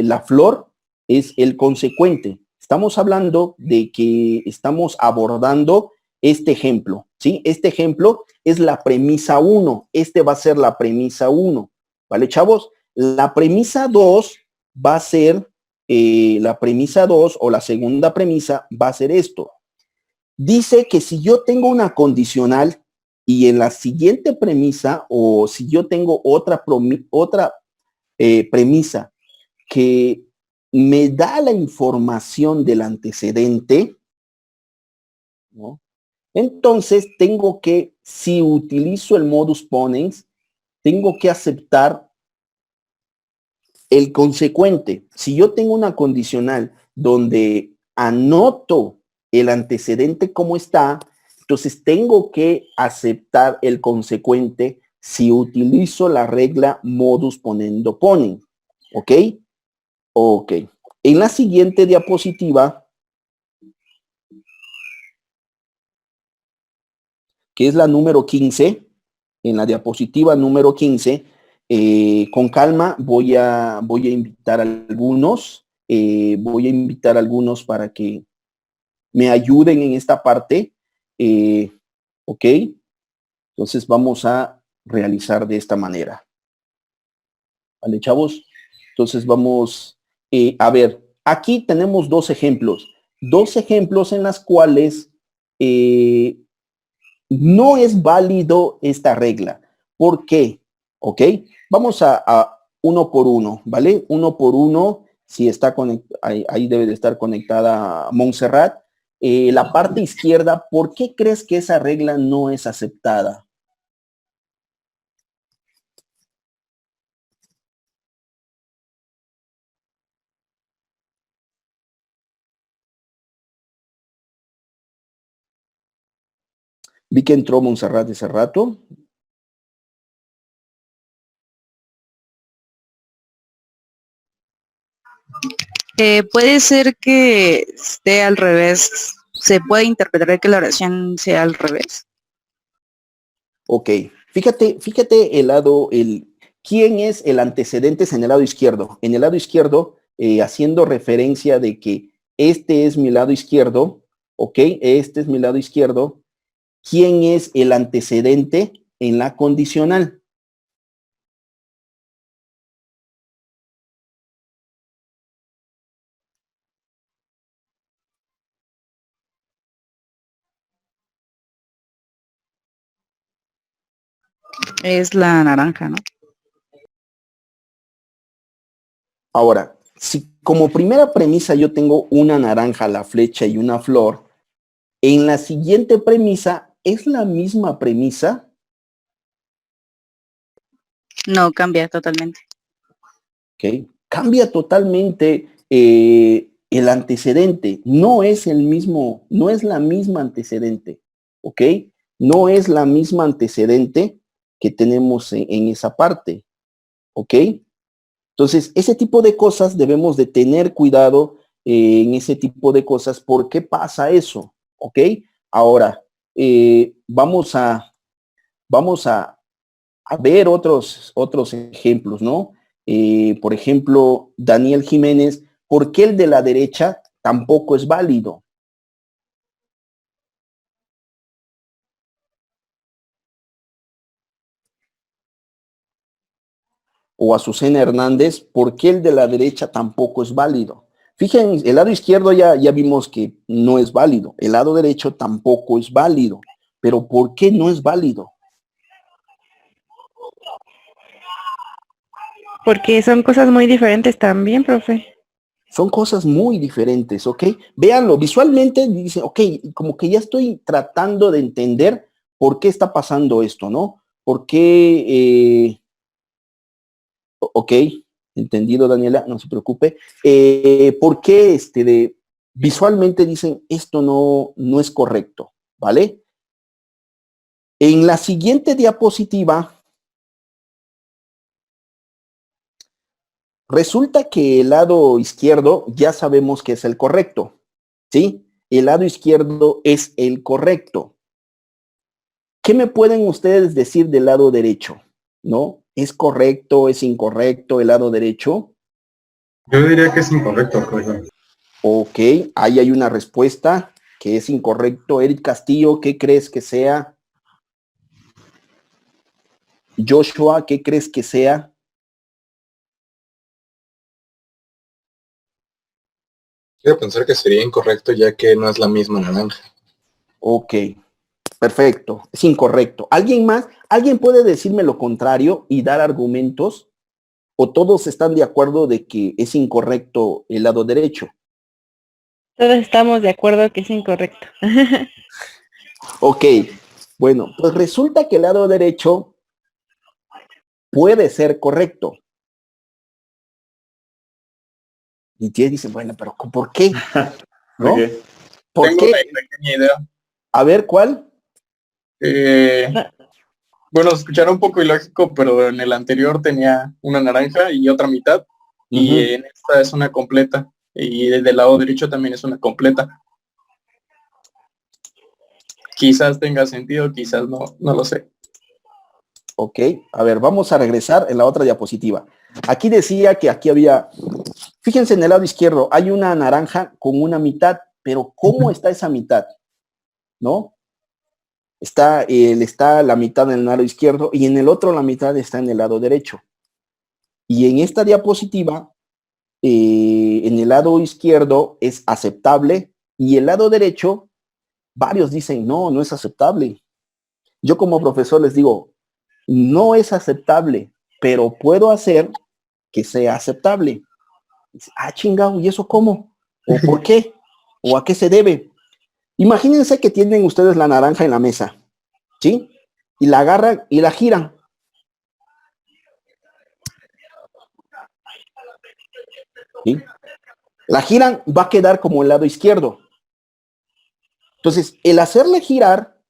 la flor es el consecuente. Estamos hablando de que estamos abordando este ejemplo, ¿sí? Este ejemplo es la premisa 1. Este va a ser la premisa 1, ¿vale, chavos? La premisa 2 va a ser, la premisa 2 o la segunda premisa va a ser esto. Dice que si yo tengo una condicional y en la siguiente premisa o si yo tengo otra premisa que me da la información del antecedente, ¿no? Entonces tengo que, si utilizo el modus ponens, tengo que aceptar el consecuente. Si yo tengo una condicional donde anoto el antecedente como está, entonces tengo que aceptar el consecuente si utilizo la regla modus ponendo ponen. ¿Ok? Ok. En la siguiente diapositiva, que es la número 15, en la diapositiva número 15, con calma voy a invitar a algunos, para que me ayuden en esta parte. ¿Ok? Entonces vamos a realizar de esta manera. ¿Vale, chavos? Entonces vamos a ver. Aquí tenemos dos ejemplos. Dos ejemplos en las cuales no es válido esta regla. ¿Por qué? ¿Ok? Vamos a uno por uno, ¿vale? Uno por uno, si está ahí debe de estar conectada Montserrat. La parte izquierda, ¿por qué crees que esa regla no es aceptada? Vi que entró Montserrat hace rato. Puede ser que esté al revés. Se puede interpretar que la oración sea al revés. Ok. Fíjate ¿quién es el antecedente en el lado izquierdo? En el lado izquierdo, haciendo referencia de que este es mi lado izquierdo, ok, este es mi lado izquierdo. ¿Quién es el antecedente en la condicional? Es la naranja, ¿no? Ahora, si como primera premisa yo tengo una naranja, la flecha y una flor, en la siguiente premisa, ¿es la misma premisa? No, cambia totalmente. ¿Ok? Cambia totalmente el antecedente. No es el mismo, no es la misma antecedente. ¿Ok? No es la misma antecedente que tenemos en esa parte. ¿Ok? Entonces, ese tipo de cosas debemos de tener cuidado en ese tipo de cosas. ¿Por qué pasa eso? ¿Ok? Ahora, vamos a ver otros ejemplos, ¿no? Por ejemplo, Daniel Jiménez, ¿por qué el de la derecha tampoco es válido? O Azucena Hernández, ¿por qué el de la derecha tampoco es válido? Fíjense, el lado izquierdo ya vimos que no es válido, el lado derecho tampoco es válido, pero ¿por qué no es válido? Porque son cosas muy diferentes también, profe. Son cosas muy diferentes, ¿ok? Véanlo, visualmente dicen, ok, como que ya estoy tratando de entender por qué está pasando esto, ¿no? ¿Por qué? Ok, entendido, Daniela, no se preocupe. ¿Por qué visualmente dicen esto no es correcto? ¿Vale? En la siguiente diapositiva, resulta que el lado izquierdo ya sabemos que es el correcto, ¿sí? El lado izquierdo es el correcto. ¿Qué me pueden ustedes decir del lado derecho? ¿No? ¿Es correcto, es incorrecto el lado derecho? Yo diría que es incorrecto, profesor. Ok, ahí hay una respuesta que es incorrecto. Eric Castillo, ¿qué crees que sea? Joshua, ¿qué crees que sea? Quiero pensar que sería incorrecto ya que no es la misma naranja. Ok, perfecto, es incorrecto. ¿Alguien más? ¿Alguien puede decirme lo contrario y dar argumentos? ¿O todos están de acuerdo de que es incorrecto el lado derecho? Todos estamos de acuerdo que es incorrecto. Ok, bueno, pues resulta que el lado derecho puede ser correcto. Y ustedes dicen, bueno, pero ¿por qué? ¿No? Ok. ¿Por Tengo qué? una pequeña idea. A ver, ¿cuál? Bueno, escuchará un poco ilógico, pero en el anterior tenía una naranja y otra mitad, y Ujú. en esta es una completa, y del lado derecho también es una completa. Quizás tenga sentido, quizás no, no lo sé. Ok, a ver, vamos a regresar en la otra diapositiva. Aquí decía que aquí había, fíjense en el lado izquierdo, hay una naranja con una mitad, pero ¿cómo está esa mitad? ¿No? Está la mitad en el lado izquierdo y en el otro la mitad está en el lado derecho. Y en esta diapositiva, en el lado izquierdo es aceptable y el lado derecho, varios dicen, no, no es aceptable. Yo como profesor les digo, no es aceptable, pero puedo hacer que sea aceptable. Dice, ah, chingado, ¿y eso cómo? ¿O por qué? ¿O a qué se debe? Imagínense que tienen ustedes la naranja en la mesa, ¿sí? Y la agarran y la giran. ¿Sí? La giran, va a quedar como el lado izquierdo. Entonces, el hacerle girar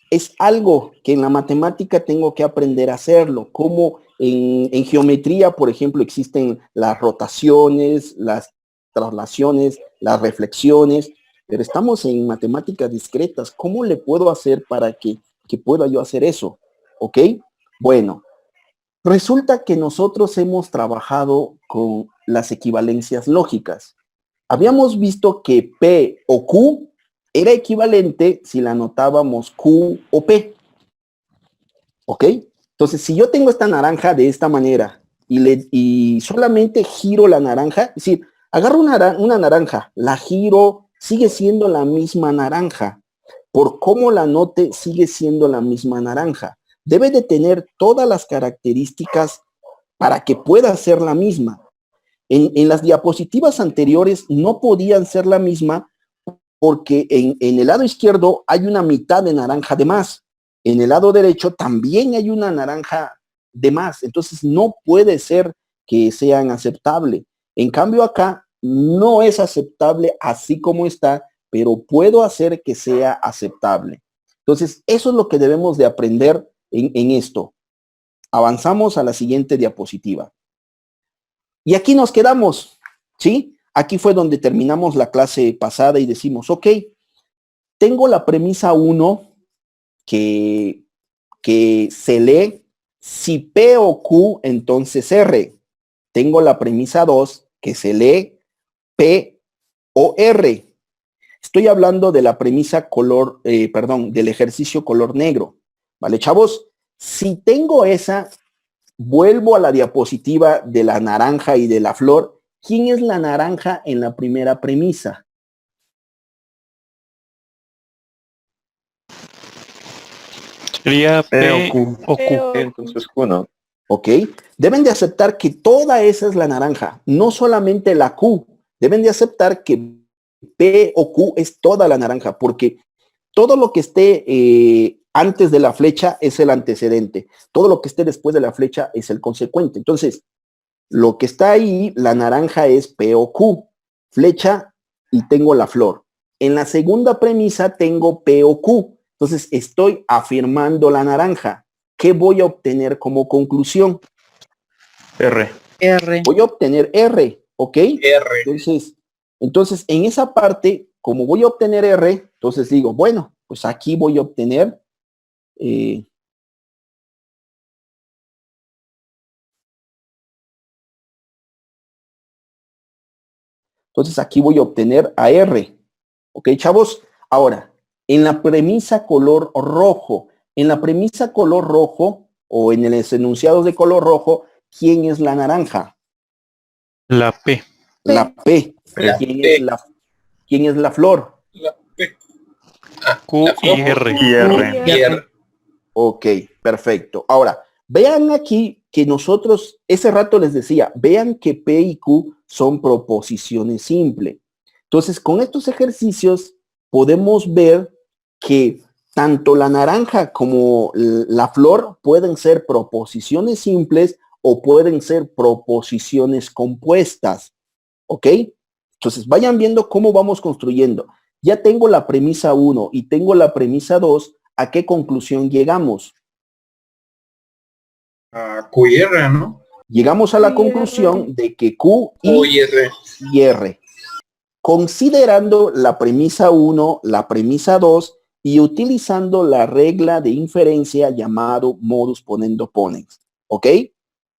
es algo que en la matemática tengo que aprender a hacerlo, como en geometría, por ejemplo, existen las rotaciones, las traslaciones, las reflexiones, pero estamos en matemáticas discretas. ¿Cómo le puedo hacer para que pueda yo hacer eso? ¿Ok? Bueno, resulta que nosotros hemos trabajado con las equivalencias lógicas. Habíamos visto que P o Q era equivalente si la anotábamos Q o P. ¿Ok? Entonces, si yo tengo esta naranja de esta manera y solamente giro la naranja, es decir, agarro una naranja, la giro, sigue siendo la misma naranja. Por cómo la anote, sigue siendo la misma naranja. Debe de tener todas las características para que pueda ser la misma. En las diapositivas anteriores no podían ser la misma porque en el lado izquierdo hay una mitad de naranja de más. En el lado derecho también hay una naranja de más. Entonces no puede ser que sean aceptables. En cambio acá no es aceptable así como está, pero puedo hacer que sea aceptable. Entonces eso es lo que debemos de aprender en esto. Avanzamos a la siguiente diapositiva. Y aquí nos quedamos, ¿sí? Aquí fue donde terminamos la clase pasada y decimos, ok, tengo la premisa 1 que se lee si P o Q, entonces R. Tengo la premisa 2 que se lee P o R. Estoy hablando de la premisa del ejercicio color negro. ¿Vale, chavos? Si tengo esa, vuelvo a la diapositiva de la naranja y de la flor. ¿Quién es la naranja en la primera premisa? Sería P o P Q. o Q. Entonces Q, ¿no? ¿Ok? Deben de aceptar que toda esa es la naranja, no solamente la Q. Deben de aceptar que P o Q es toda la naranja, porque todo lo que esté antes de la flecha es el antecedente. Todo lo que esté después de la flecha es el consecuente. Entonces, lo que está ahí, la naranja es P o Q, flecha y tengo la flor. En la segunda premisa tengo P o Q. Entonces, estoy afirmando la naranja. ¿Qué voy a obtener como conclusión? R. R. Voy a obtener R, ¿ok? R. Entonces, en esa parte, como voy a obtener R, entonces digo, bueno, pues aquí voy a obtener entonces aquí voy a obtener a R. ¿Ok, chavos? Ahora, en la premisa color rojo, o en el enunciado de color rojo, ¿quién es la naranja? La P. La P. La ¿Quién P. es la flor? La P. Q La flor. y R. Y R. Y R. Ok, perfecto. Ahora, vean aquí que nosotros, ese rato les decía, vean que P y Q son proposiciones simples. Entonces, con estos ejercicios podemos ver que tanto la naranja como la flor pueden ser proposiciones simples o pueden ser proposiciones compuestas. ¿Ok? Entonces, vayan viendo cómo vamos construyendo. Ya tengo la premisa 1 y tengo la premisa 2. ¿A qué conclusión llegamos? A Q y R, ¿no? Llegamos a la conclusión de que Q O y R. y R. Considerando la premisa 1, la premisa 2 y utilizando la regla de inferencia llamado modus ponendo ponens. ¿Ok?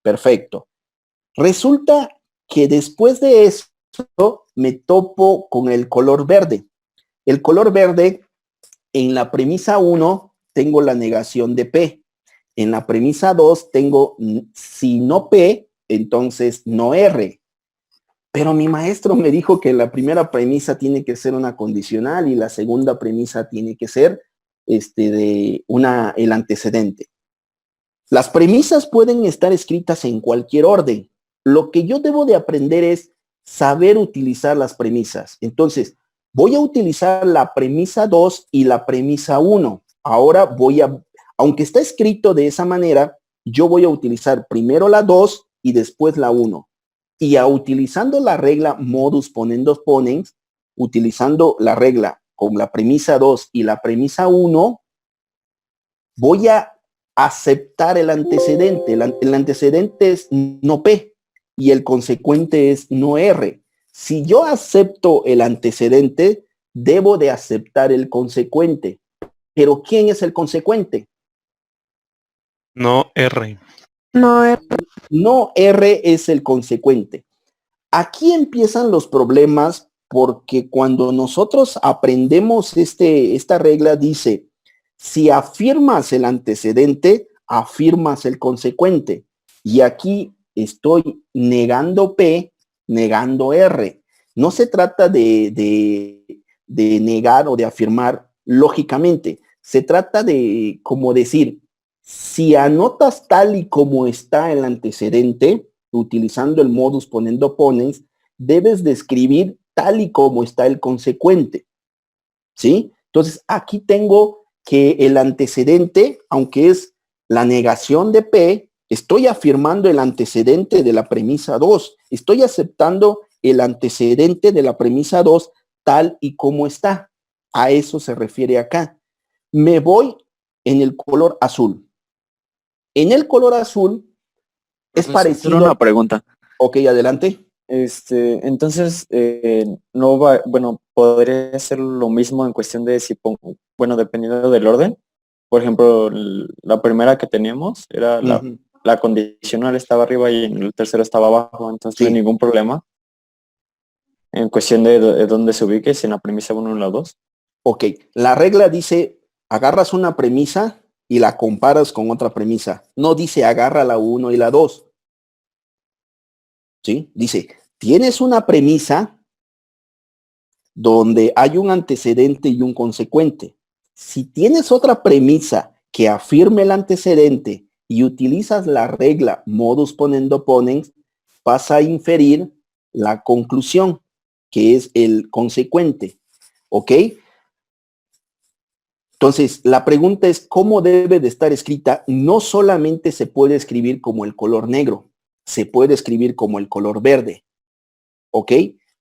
Perfecto. Resulta que después de eso me topo con el color verde. El color verde en la premisa 1 tengo la negación de P. En la premisa 2 tengo, si no P, entonces no R. Pero mi maestro me dijo que la primera premisa tiene que ser una condicional y la segunda premisa tiene que ser el antecedente. Las premisas pueden estar escritas en cualquier orden. Lo que yo debo de aprender es saber utilizar las premisas. Entonces, voy a utilizar la premisa 2 y la premisa 1. Ahora aunque está escrito de esa manera, yo voy a utilizar primero la 2 y después la 1. Y utilizando la regla modus ponens ponens, utilizando la regla con la premisa 2 y la premisa 1, voy a aceptar el antecedente. El antecedente es no P y el consecuente es no R. Si yo acepto el antecedente, debo de aceptar el consecuente. Pero ¿quién es el consecuente? No R. No, No R es el consecuente. Aquí empiezan los problemas porque cuando nosotros aprendemos esta regla dice, si afirmas el antecedente, afirmas el consecuente. Y aquí estoy negando P, negando R. No se trata de negar o de afirmar lógicamente. Se trata de, como decir, si anotas tal y como está el antecedente, utilizando el modus ponens ponens, debes de escribir tal y como está el consecuente. ¿Sí? Entonces, aquí tengo que el antecedente, aunque es la negación de P, estoy afirmando el antecedente de la premisa 2. Estoy aceptando el antecedente de la premisa 2 tal y como está. A eso se refiere acá. Me voy en el color azul. En el color azul es parecido. Una pregunta. Ok, adelante. Entonces, no va, bueno, podría ser lo mismo en cuestión de si pongo, bueno, dependiendo del orden. Por ejemplo, la primera que teníamos era la condicional estaba arriba y en el tercero estaba abajo, entonces no hay ningún problema. En cuestión de dónde se ubique, si en la premisa 1 o en la 2. Ok, la regla dice, agarras una premisa y la comparas con otra premisa. No dice agarra la 1 y la 2. ¿Sí? Dice, tienes una premisa donde hay un antecedente y un consecuente. Si tienes otra premisa que afirme el antecedente y utilizas la regla modus ponens ponens, vas a inferir la conclusión, que es el consecuente. ¿Ok? Entonces, la pregunta es, ¿cómo debe de estar escrita? No solamente se puede escribir como el color negro, se puede escribir como el color verde. ¿Ok?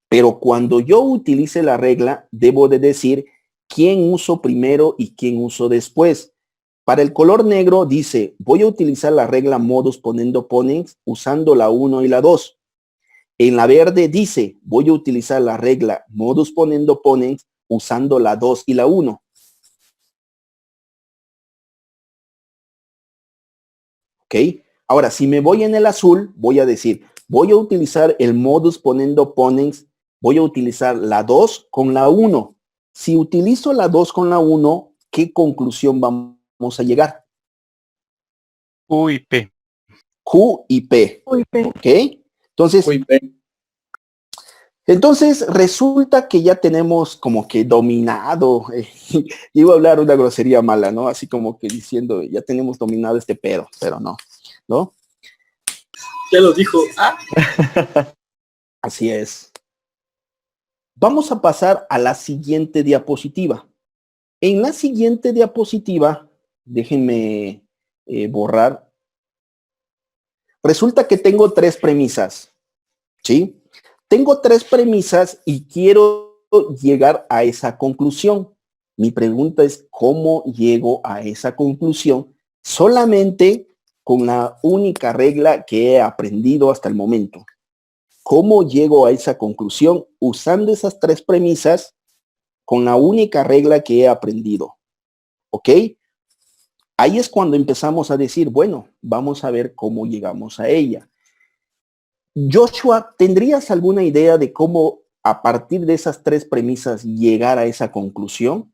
Pero cuando yo utilice la regla, debo de decir quién uso primero y quién uso después. Para el color negro dice, voy a utilizar la regla modus ponens ponens usando la 1 y la 2. En la verde dice, voy a utilizar la regla modus ponens ponens usando la 2 y la 1. ¿Ok? Ahora, si me voy en el azul, voy a decir, voy a utilizar el modus ponens ponens, voy a utilizar la 2 con la 1. Si utilizo la 2 con la 1, ¿qué conclusión vamos a llegar? Q y P. Q y P. ¿Ok? Entonces resulta que ya tenemos como que dominado, iba a hablar una grosería mala, ¿no? Así como que diciendo, ya tenemos dominado este pedo, pero no, ¿no? Ya lo dijo. Así es. Vamos a pasar a la siguiente diapositiva. En la siguiente diapositiva, déjenme borrar. Resulta que tengo 3 premisas, ¿sí? Tengo 3 premisas y quiero llegar a esa conclusión. Mi pregunta es, ¿cómo llego a esa conclusión? Solamente con la única regla que he aprendido hasta el momento. ¿Cómo llego a esa conclusión? Usando esas 3 premisas con la única regla que he aprendido. ¿Ok? Ahí es cuando empezamos a decir, bueno, vamos a ver cómo llegamos a ella. Joshua, ¿tendrías alguna idea de cómo a partir de esas 3 premisas llegar a esa conclusión?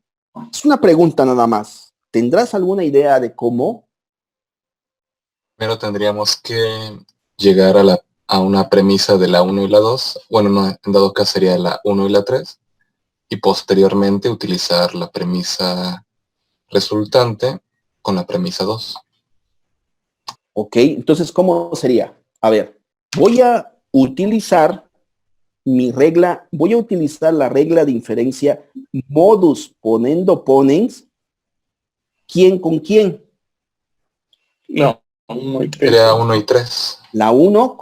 Es una pregunta nada más. ¿Tendrás alguna idea de cómo? Primero tendríamos que llegar a una premisa de la 1 y la 2. Bueno, no, en dado caso sería la 1 y la 3. Y posteriormente utilizar la premisa resultante con la premisa 2. Ok, entonces, ¿cómo sería? A ver, voy a utilizar voy a utilizar la regla de inferencia modus ponendo ponens, ¿quién con quién? No, 1 y 3. Sería 1 y 3. La 1,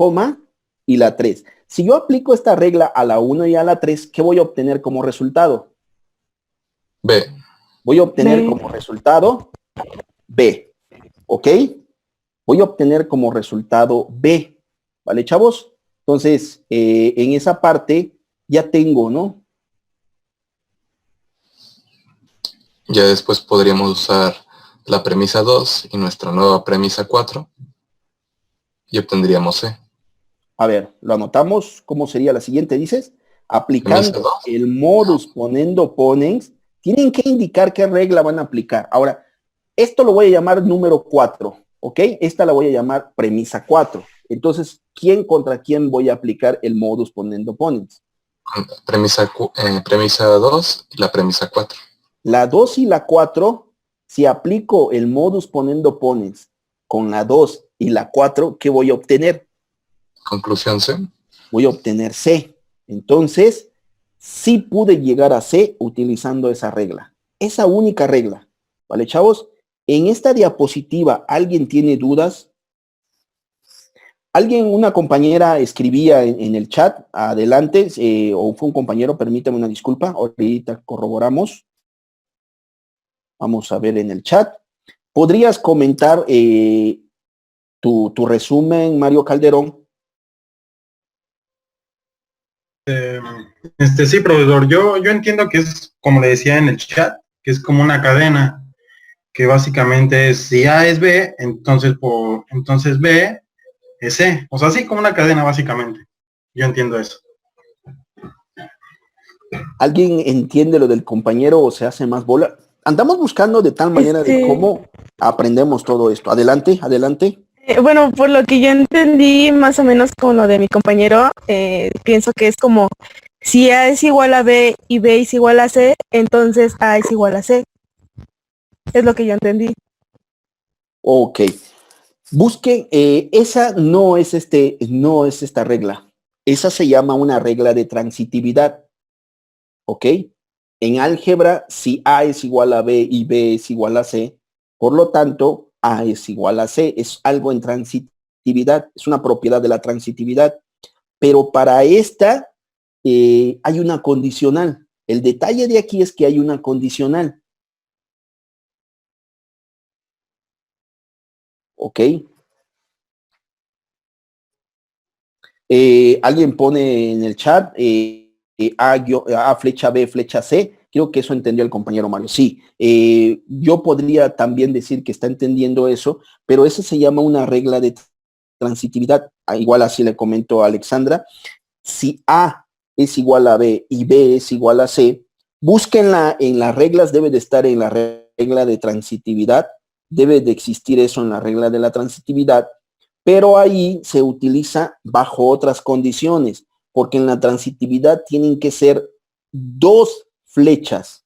y la 3. Si yo aplico esta regla a la 1 y a la 3, ¿qué voy a obtener como resultado? B. Voy a obtener B. como resultado B, ¿ok? Voy a obtener como resultado B, ¿vale, chavos? Entonces, en esa parte ya tengo, ¿no? Ya después podríamos usar la premisa 2 y nuestra nueva premisa 4 y obtendríamos C. A ver, lo anotamos. ¿Cómo sería la siguiente? Dices, aplicando Premisa 2. el modus ponendo ponens, tienen que indicar qué regla van a aplicar. Ahora, esto lo voy a llamar número 4, ¿ok? Esta la voy a llamar premisa 4. Entonces, ¿quién contra quién voy a aplicar el modus ponendo ponens? Premisa 2 y la premisa 4. La 2 y la 4, si aplico el modus ponendo ponens con la 2 y la 4, ¿qué voy a obtener? Conclusión C. Voy a obtener C. Entonces, sí pude llegar a C utilizando esa regla. Esa única regla. ¿Vale, chavos? En esta diapositiva, ¿alguien tiene dudas? Una compañera escribía en el chat, adelante, o fue un compañero, permítame una disculpa, ahorita corroboramos. Vamos a ver en el chat. ¿Podrías comentar tu resumen, Mario Calderón? Sí, profesor, yo entiendo que es, como le decía en el chat, que es como una cadena, que básicamente es, si A es B, entonces B es C. O sea, así como una cadena, básicamente. Yo entiendo eso. ¿Alguien entiende lo del compañero o se hace más bola? Andamos buscando de tal manera de cómo aprendemos todo esto. Adelante, adelante. Bueno, por lo que yo entendí más o menos con lo de mi compañero, pienso que es como si A es igual a B y B es igual a C, entonces A es igual a C. Es lo que yo entendí. Ok. Busquen, esa no es esta regla. Esa se llama una regla de transitividad. ¿Ok? En álgebra, si A es igual a B y B es igual a C, por lo tanto, A es igual a C. Es algo en transitividad, es una propiedad de la transitividad. Pero para esta hay una condicional. El detalle de aquí es que hay una condicional. ¿Ok? Alguien pone en el chat A flecha B flecha C. Creo que eso entendió el compañero Mario. Sí, yo podría también decir que está entendiendo eso, pero eso se llama una regla de transitividad. Igual así le comento a Alexandra. Si A es igual a B y B es igual a C, búsquenla en las reglas, debe de estar en la regla de transitividad, debe de existir eso en la regla de la transitividad, pero ahí se utiliza bajo otras condiciones, porque en la transitividad tienen que ser dos flechas,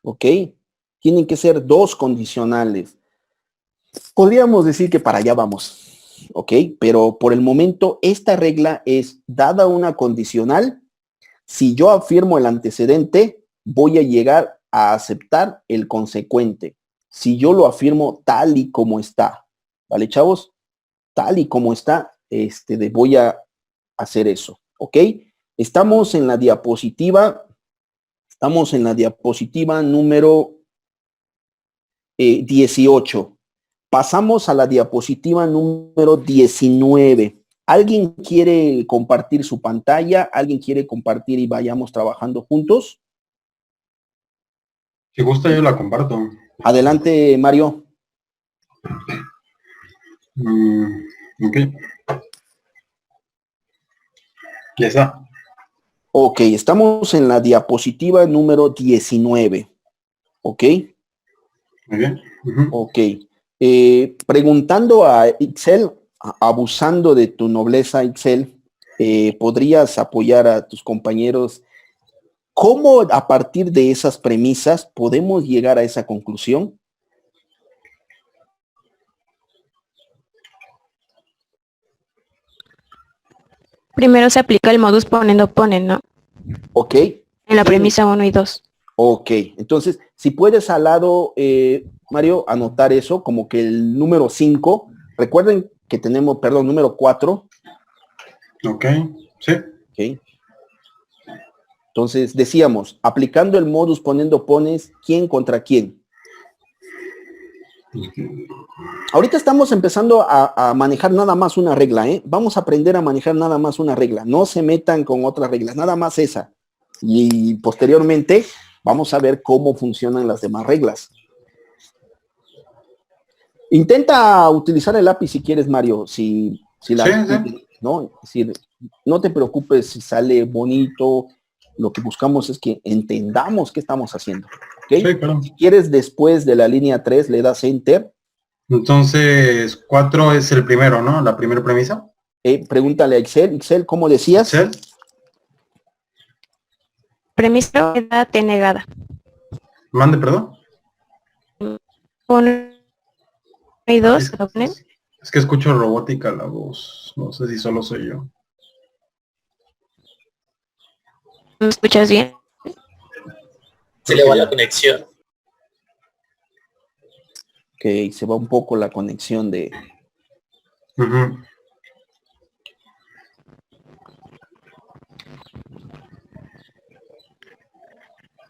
¿ok? Tienen que ser dos condicionales. Podríamos decir que para allá vamos, ¿ok? Pero por el momento esta regla es dada una condicional. Si yo afirmo el antecedente, voy a llegar a aceptar el consecuente. Si yo lo afirmo tal y como está, ¿vale, chavos? Tal y como está, voy a hacer eso, ¿ok? Estamos en la diapositiva número 18. Pasamos a la diapositiva número 19. ¿Alguien quiere compartir su pantalla? ¿Alguien quiere compartir y vayamos trabajando juntos? Si gusta, yo la comparto. Adelante, Mario. Ok. Ya está. Ok, estamos en la diapositiva número 19. ¿Ok? Muy bien. Ujú. Ok. Preguntando a Ixel, abusando de tu nobleza, Ixel, ¿podrías apoyar a tus compañeros? ¿Cómo a partir de esas premisas podemos llegar a esa conclusión? Primero se aplica el modus ponendo ponen, ¿no? Ok. En la premisa 1 y 2. Ok. Entonces, si puedes al lado, Mario, anotar eso como que el número 5, recuerden que tenemos, perdón, número 4. Ok, sí. Ok. Entonces, decíamos, aplicando el modus ponendo pones, ¿quién contra quién? Ahorita estamos empezando a manejar nada más una regla, ¿eh? Vamos a aprender a manejar nada más una regla. No se metan con otras reglas, nada más esa. Y posteriormente vamos a ver cómo funcionan las demás reglas. Intenta utilizar el lápiz si quieres, Mario. Si la, Sí. ¿no? Es decir, no te preocupes si sale bonito. Lo que buscamos es que entendamos qué estamos haciendo. ¿Okay? Sí, claro. Si quieres, después de la línea 3, le das Enter. Entonces, 4 es el primero, ¿no? La primera premisa. Pregúntale a Excel. Excel, ¿cómo decías? Excel. Premisa T negada. Mande, perdón. 1 y 2. Es que escucho robótica la voz. No sé si solo soy yo. ¿Me escuchas bien? Se le va la conexión. Ok, se va un poco la conexión de... Uh-huh.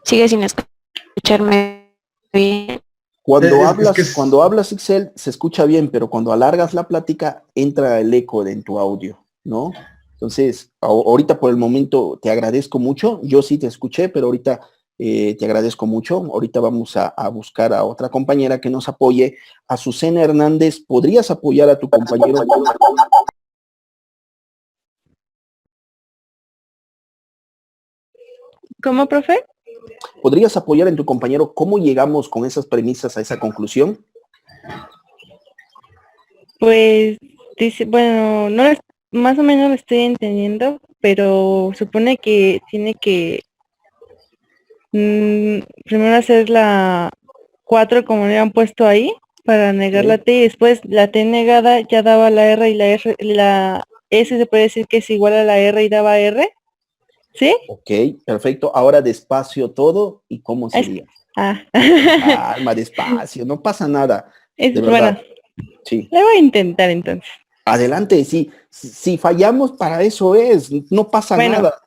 Sigue sin escucharme bien. Cuando hablas Excel se escucha bien, pero cuando alargas la plática entra el eco en tu audio, ¿no? Entonces, ahorita por el momento te agradezco mucho. Yo sí te escuché, pero ahorita te agradezco mucho. Ahorita vamos a buscar a otra compañera que nos apoye. Azucena Hernández, ¿podrías apoyar a tu compañero? ¿Cómo, profe? ¿Podrías apoyar en tu compañero cómo llegamos con esas premisas a esa conclusión? Pues dice, bueno, no más o menos lo estoy entendiendo, pero supone que tiene que primero hacer la 4 como le han puesto ahí para negar la T y después la T negada ya daba la R y la S se puede decir que es igual a la R y daba R. ¿Sí? Ok, perfecto. Ahora despacio todo y cómo sería. Calma, despacio, no pasa nada. De verdad. Bueno, sí. Le voy a intentar entonces. Adelante, sí. Si fallamos, para eso es. No pasa nada.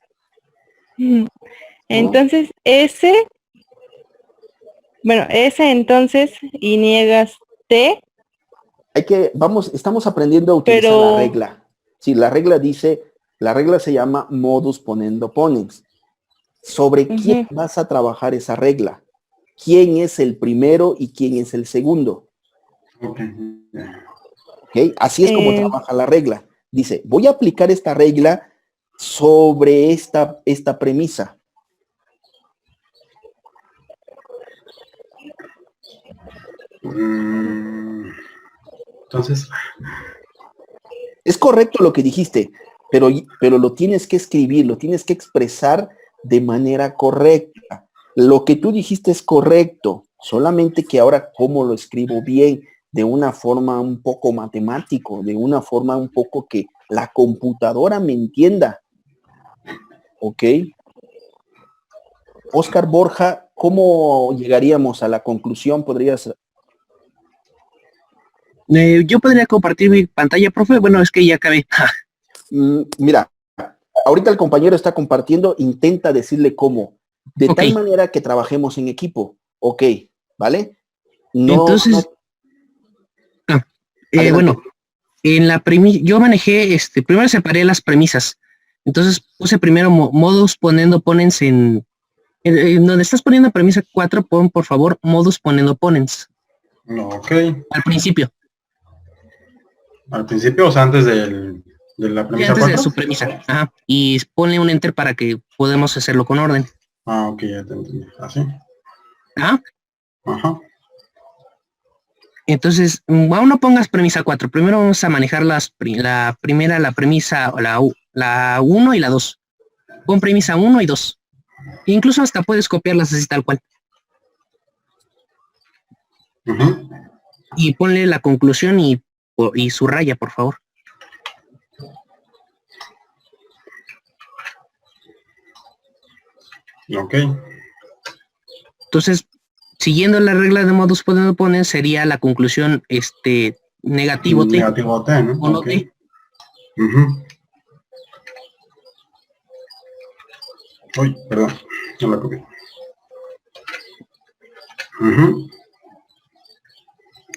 Entonces, S entonces, y niegas T. Estamos aprendiendo a utilizar la regla. Sí, la regla se llama modus ponendo ponens. ¿Sobre quién vas a trabajar esa regla? ¿Quién es el primero y quién es el segundo? ¿Okay? Así es como trabaja la regla. Dice, voy a aplicar esta regla sobre esta premisa. Entonces, es correcto lo que dijiste, pero lo tienes que escribir, lo tienes que expresar de manera correcta. Lo que tú dijiste es correcto, solamente que ahora cómo lo escribo bien, de una forma un poco matemático, de una forma un poco que la computadora me entienda. ¿Ok? Oscar Borja, ¿cómo llegaríamos a la conclusión? ¿Podrías...? Yo podría compartir mi pantalla, profe. Bueno, es que ya acabé. Mira, ahorita el compañero está compartiendo, intenta decirle cómo. De tal manera que trabajemos en equipo. Ok, ¿vale? Entonces, bueno, en la premisa, yo manejé, primero separé las premisas. Entonces puse primero modus ponendo ponens en donde estás poniendo premisa 4, pon por favor modus ponendo ponens. Ok. Al principio. Al principio, o sea, antes de la premisa antes 4. de su premisa. Ajá. Y ponle un enter para que podamos hacerlo con orden. Ok, ya te entendí. ¿Así? Ajá. Ajá. Entonces, aún no pongas premisa 4. Primero vamos a manejar la premisa, la 1 y la 2. Pon premisa 1 y 2. Incluso hasta puedes copiarlas así tal cual. Ujú. Y ponle la conclusión y subraya, por favor. Ok. Entonces, siguiendo la regla de modus ponens, sería la conclusión negativo T. Negativo T, ¿no? O no Ok. T. Ujú. Uy, perdón, no la copié. Ujú.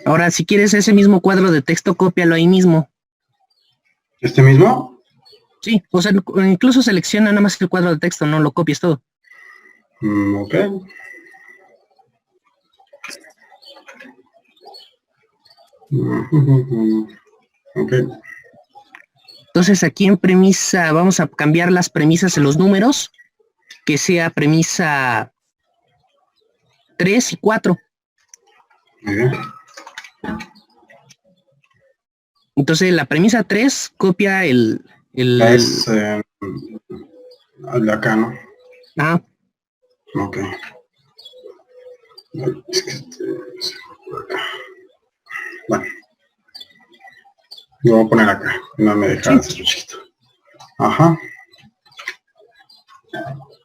Ahora, si quieres ese mismo cuadro de texto, cópialo ahí mismo. ¿Este mismo? Sí, o sea, incluso selecciona nada más el cuadro de texto, no lo copies todo. Ok. Ok. Entonces aquí en premisa, vamos a cambiar las premisas en los números, que sea premisa 3 y 4. Muy bien. Entonces la premisa 3 copia el Es el de acá, ¿no? Ah, Ok. Es que por acá. Bueno. Lo voy a poner acá. No me deja hacerlo chiquito. Ajá.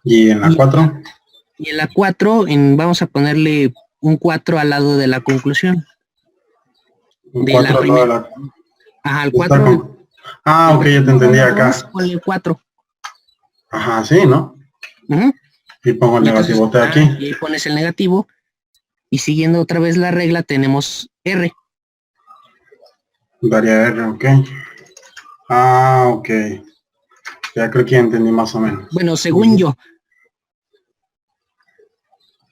Y en la 4. y en la 4 vamos a ponerle un 4 al lado de la conclusión. Un De 4 la al lado de primera. la. Ajá, el Está 4. con- Ah, ok, ya te entendí acá. Ponle el 4. Ajá, sí, ¿no? Ujú. Y pongo el Y entonces, negativo T aquí. y ahí pones el negativo. Y siguiendo otra vez la regla, tenemos R. Varia R, ok. Ah, ok. Ya creo que ya entendí más o menos. Bueno, según yo.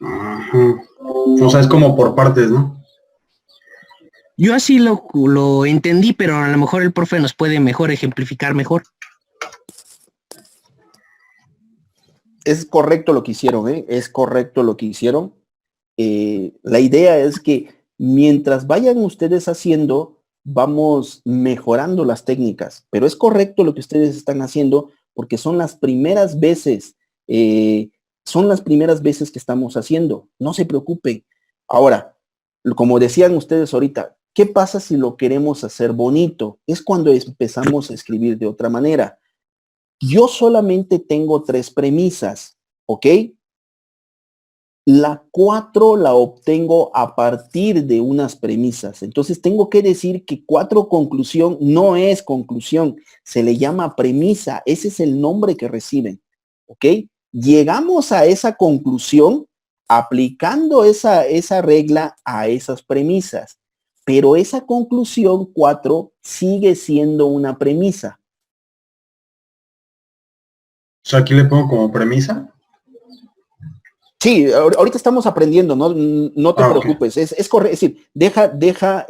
Ajá. O sea, es como por partes, ¿no? Yo así lo entendí, pero a lo mejor el profe nos puede mejor ejemplificar mejor. Es correcto lo que hicieron, ¿eh? Es correcto lo que hicieron. La idea es que mientras vayan ustedes haciendo, vamos mejorando las técnicas, pero es correcto lo que ustedes están haciendo porque son las primeras veces, que estamos haciendo. No se preocupen. Ahora, como decían ustedes ahorita, ¿qué pasa si lo queremos hacer bonito? Es cuando empezamos a escribir de otra manera. Yo solamente tengo 3 premisas, ¿ok? La 4 la obtengo a partir de unas premisas. Entonces tengo que decir que 4 conclusión no es conclusión, se le llama premisa. Ese es el nombre que reciben. ¿Ok? Llegamos a esa conclusión aplicando esa regla a esas premisas. Pero esa conclusión 4 sigue siendo una premisa. O sea, aquí le pongo como premisa. Sí, ahorita estamos aprendiendo, no te preocupes, Okay. es correcto, es decir, deja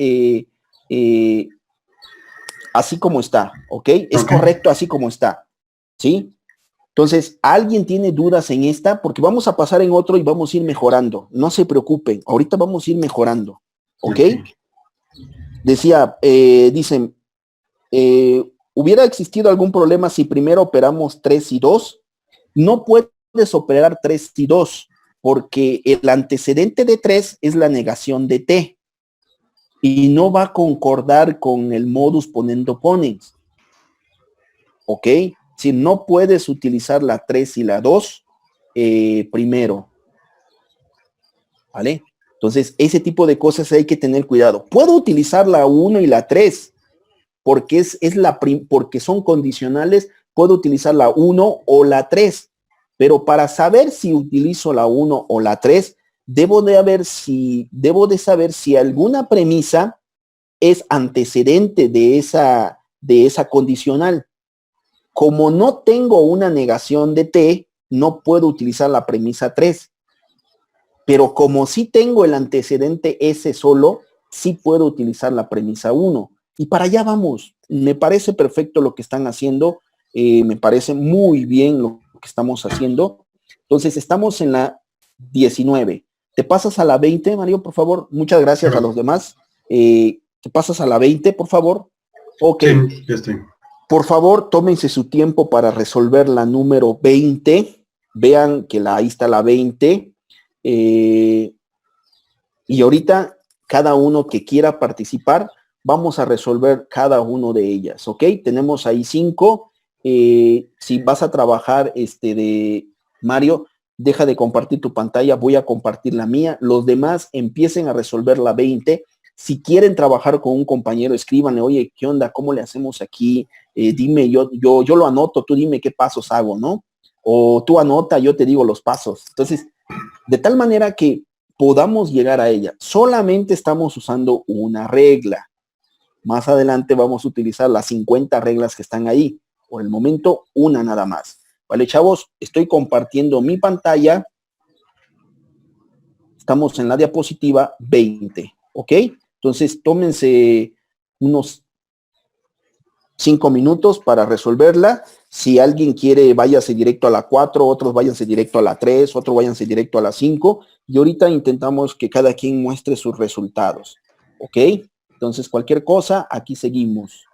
así como está, ¿ok? Es correcto así como está, ¿sí? Entonces, ¿alguien tiene dudas en esta? Porque vamos a pasar en otro y vamos a ir mejorando, no se preocupen, ahorita vamos a ir mejorando, ¿ok? Decía, dicen, ¿hubiera existido algún problema si primero operamos 3 y 2? No puedes operar 3 y 2. Porque el antecedente de 3 es la negación de T y no va a concordar con el modus ponendo ponens. ¿Ok? Si no puedes utilizar la 3 y la 2 primero. ¿Vale? Entonces, ese tipo de cosas hay que tener cuidado. Puedo utilizar la 1 y la 3 porque, porque son condicionales. Puedo utilizar la 1 o la 3. Pero para saber si utilizo la 1 o la 3, debo de saber si alguna premisa es antecedente de esa condicional. Como no tengo una negación de T, no puedo utilizar la premisa 3. Pero como sí tengo el antecedente S solo, sí puedo utilizar la premisa 1. Y para allá vamos. Me parece perfecto lo que están haciendo. Me parece muy bien lo que estamos haciendo. Entonces, estamos en la 19. ¿Te pasas a la 20, Mario, por favor? Muchas gracias a los demás. ¿Te pasas a la 20, por favor? Ok. Sí, ya estoy. Por favor, tómense su tiempo para resolver la número 20. Vean que ahí está la 20. Y ahorita, cada uno que quiera participar, vamos a resolver cada uno de ellas, ¿ok? Tenemos ahí 5. Si vas a trabajar de Mario, deja de compartir tu pantalla, voy a compartir la mía. Los demás empiecen a resolver la 20. Si quieren trabajar con un compañero, escríbanle, oye, ¿qué onda? ¿Cómo le hacemos aquí? Dime, yo lo anoto, tú dime qué pasos hago, ¿no? O tú anota, yo te digo los pasos. Entonces, de tal manera que podamos llegar a ella. Solamente estamos usando una regla. Más adelante vamos a utilizar las 50 reglas que están ahí. Por el momento, una nada más. Vale, chavos, estoy compartiendo mi pantalla. Estamos en la diapositiva 20, ¿ok? Entonces, tómense unos 5 minutos para resolverla. Si alguien quiere, váyase directo a la 4, otros váyanse directo a la 3, otros váyanse directo a la 5. Y ahorita intentamos que cada quien muestre sus resultados, ¿ok? Entonces, cualquier cosa, aquí seguimos.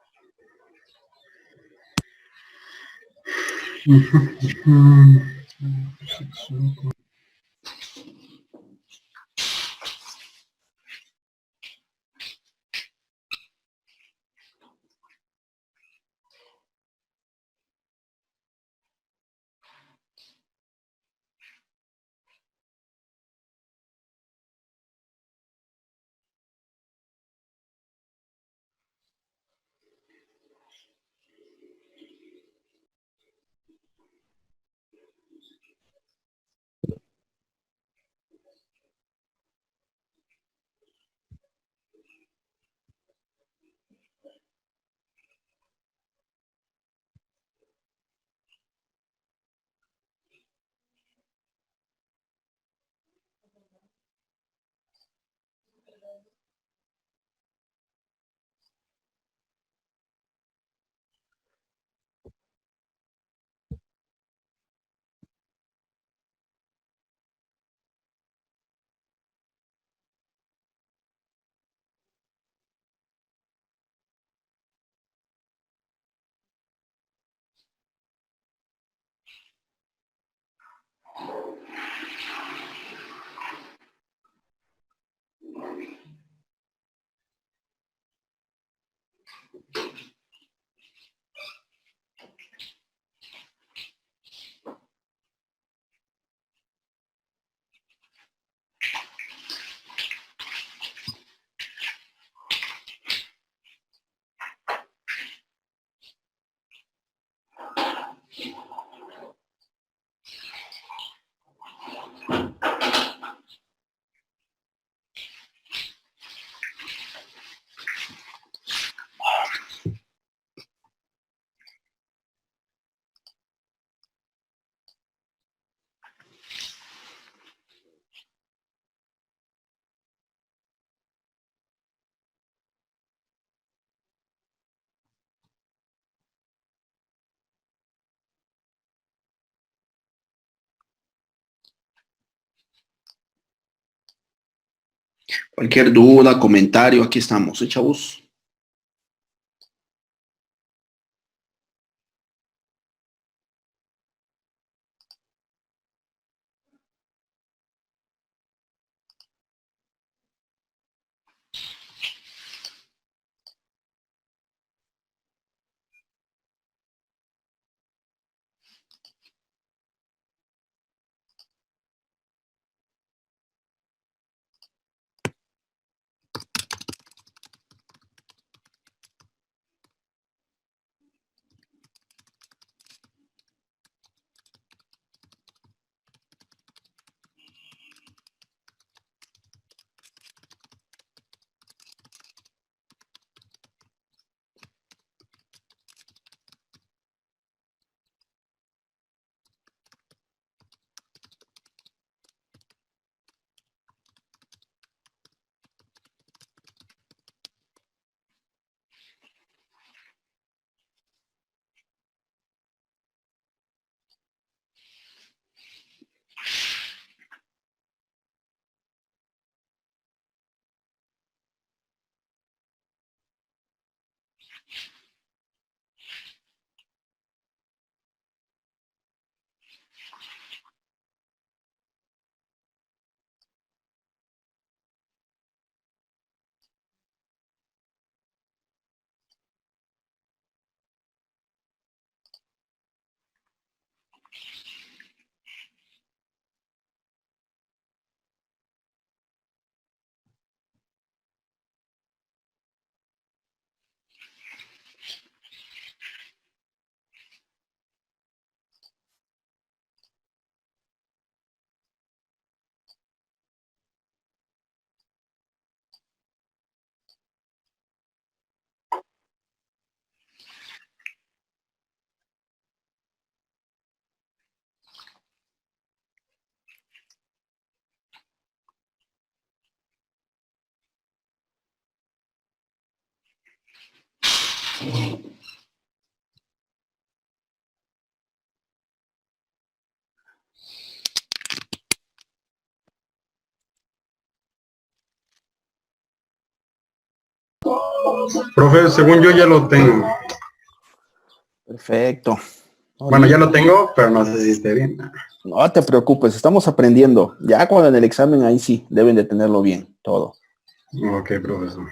Cualquier duda, comentario, aquí estamos, chavos? Profe, según yo ya lo tengo. Perfecto. Bueno, ya lo tengo, pero no sé si esté bien. No te preocupes, estamos aprendiendo. Ya cuando en el examen ahí sí, deben de tenerlo bien, todo. Ok, profesor.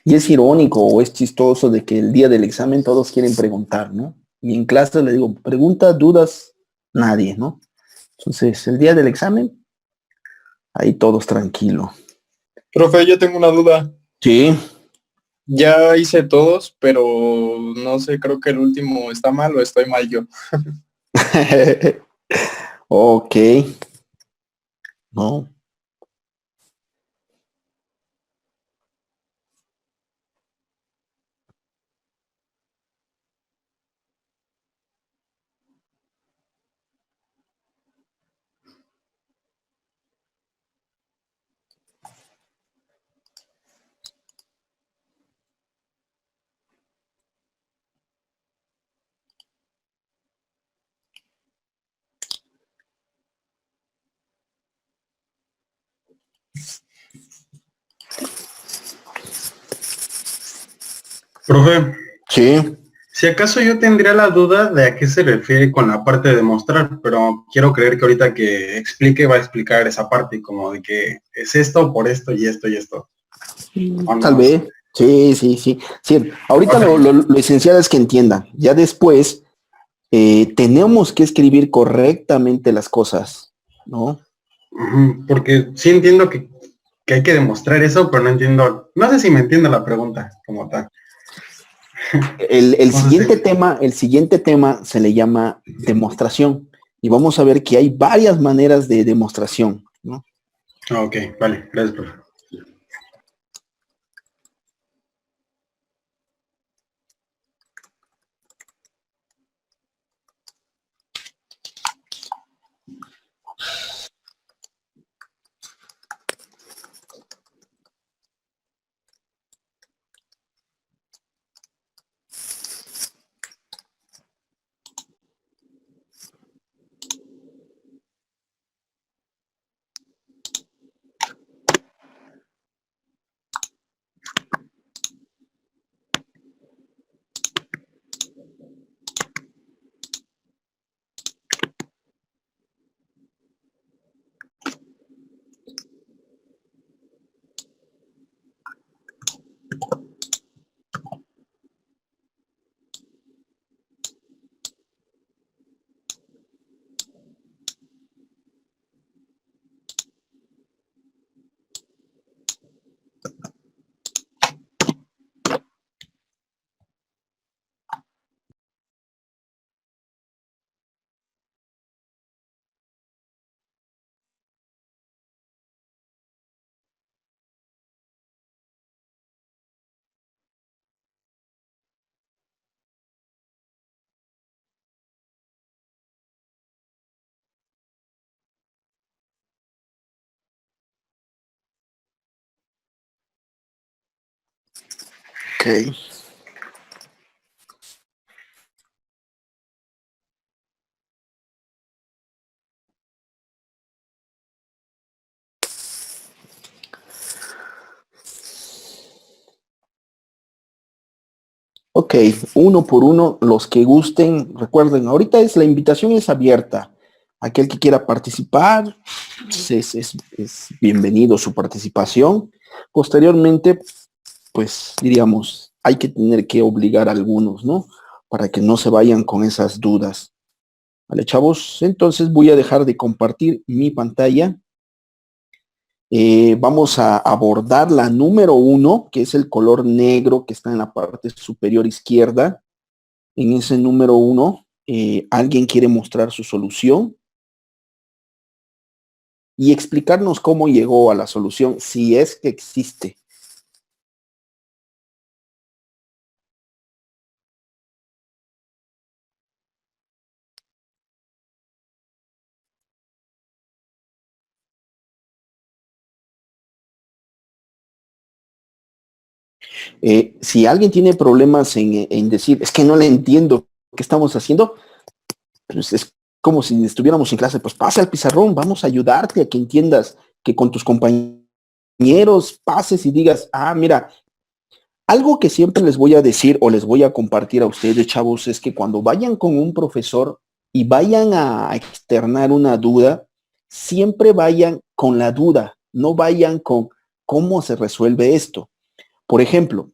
Y es irónico o es chistoso de que el día del examen todos quieren preguntar, ¿no? Y en clase le digo, pregunta, dudas, nadie, ¿no? Entonces, el día del examen, ahí todos tranquilo. Profe, yo tengo una duda. Sí. Ya hice todos, pero no sé, creo que el último está mal o estoy mal yo. Ok. No. Profe. Sí. Si acaso yo tendría la duda de a qué se refiere con la parte de demostrar, pero quiero creer que ahorita que explique va a explicar esa parte, como de que es esto por esto y esto y esto. Tal vez. Sí, sí, sí. Sí, ahorita lo esencial es que entiendan. Ya después tenemos que escribir correctamente las cosas, ¿no? Porque sí entiendo que hay que demostrar eso, pero no entiendo, no sé si me entiende la pregunta como tal. El siguiente tema se le llama demostración y vamos a ver que hay varias maneras de demostración, ¿no? Ok, vale, gracias, profe. Ok. Ok, uno por uno, los que gusten, recuerden, ahorita la invitación es abierta. Aquel que quiera participar, pues, es bienvenido su participación. Posteriormente, pues diríamos, hay que tener que obligar a algunos, ¿no? Para que no se vayan con esas dudas. Vale, chavos, entonces voy a dejar de compartir mi pantalla. Vamos a abordar la número 1, que es el color negro que está en la parte superior izquierda. En ese número 1, ¿alguien quiere mostrar su solución? Y explicarnos cómo llegó a la solución, si es que existe. Si alguien tiene problemas en decir, es que no le entiendo qué estamos haciendo, pues es como si estuviéramos en clase, pues pasa al pizarrón, vamos a ayudarte a que entiendas, que con tus compañeros pases y digas, ah, mira, algo que siempre les voy a decir o les voy a compartir a ustedes, chavos, es que cuando vayan con un profesor y vayan a externar una duda, siempre vayan con la duda, no vayan con cómo se resuelve esto. Por ejemplo,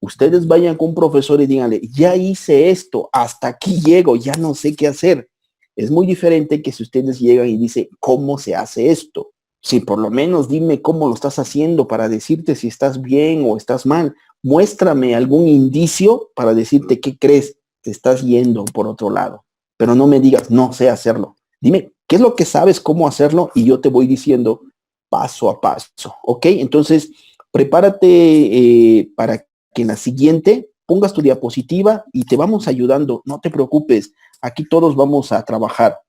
ustedes vayan con un profesor y díganle, ya hice esto, hasta aquí llego, ya no sé qué hacer. Es muy diferente que si ustedes llegan y dicen, ¿cómo se hace esto? Sí, por lo menos dime cómo lo estás haciendo para decirte si estás bien o estás mal. Muéstrame algún indicio para decirte qué crees, te estás yendo por otro lado. Pero no me digas, no sé hacerlo. Dime, ¿qué es lo que sabes cómo hacerlo? Y yo te voy diciendo paso a paso, ¿ok? Entonces, prepárate para que en la siguiente pongas tu diapositiva y te vamos ayudando. No te preocupes, aquí todos vamos a trabajar.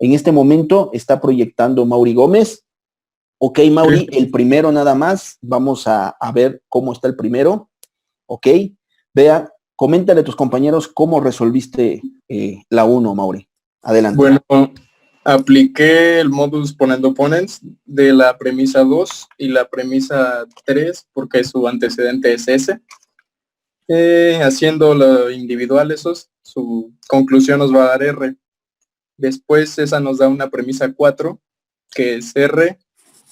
En este momento está proyectando Mauri Gómez. Ok, Mauri, el primero nada más. Vamos a ver cómo está el primero. Ok, vea, coméntale a tus compañeros cómo resolviste la 1, Mauri. Adelante. Bueno, apliqué el modus ponendo ponens de la premisa 2 y la premisa 3 porque su antecedente es ese. Haciendo lo individual esos, su conclusión nos va a dar R. Después esa nos da una premisa 4, que es R,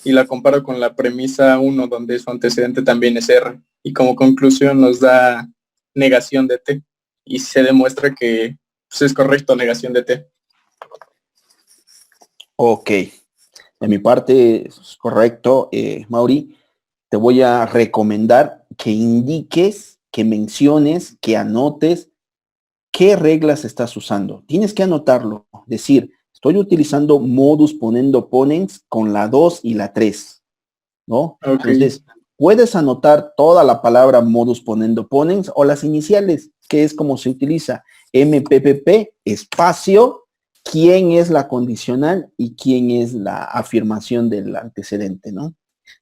y la comparo con la premisa 1, donde su antecedente también es R. Y como conclusión nos da negación de T. Y se demuestra que pues, es correcto negación de T. Ok, de mi parte es correcto, Mauri. Te voy a recomendar que indiques, que menciones, que anotes qué reglas estás usando. Tienes que anotarlo, decir, estoy utilizando modus ponendo ponens con la 2 y la 3, ¿no? Okay. Entonces, puedes anotar toda la palabra modus ponendo ponens o las iniciales, que es como se utiliza, MPPP, espacio, quién es la condicional y quién es la afirmación del antecedente, ¿no?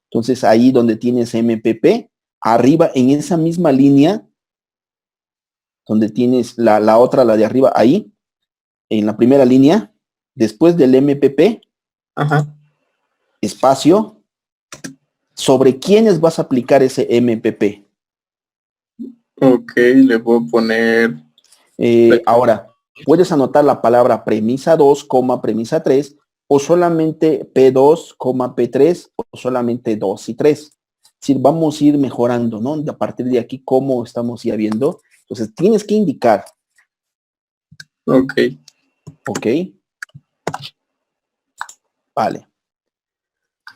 Entonces, ahí donde tienes MPP, arriba en esa misma línea, donde tienes la otra, la de arriba, ahí, en la primera línea, después del MPP, espacio, ¿sobre quiénes vas a aplicar ese MPP? Ok, le voy a poner... Ahora, puedes anotar la palabra premisa 2, premisa 3, o solamente P2, P3, o solamente 2 y 3. Es decir, vamos a ir mejorando, ¿no? A partir de aquí, cómo estamos ya viendo. Entonces, tienes que indicar. Ok. Ok. Vale.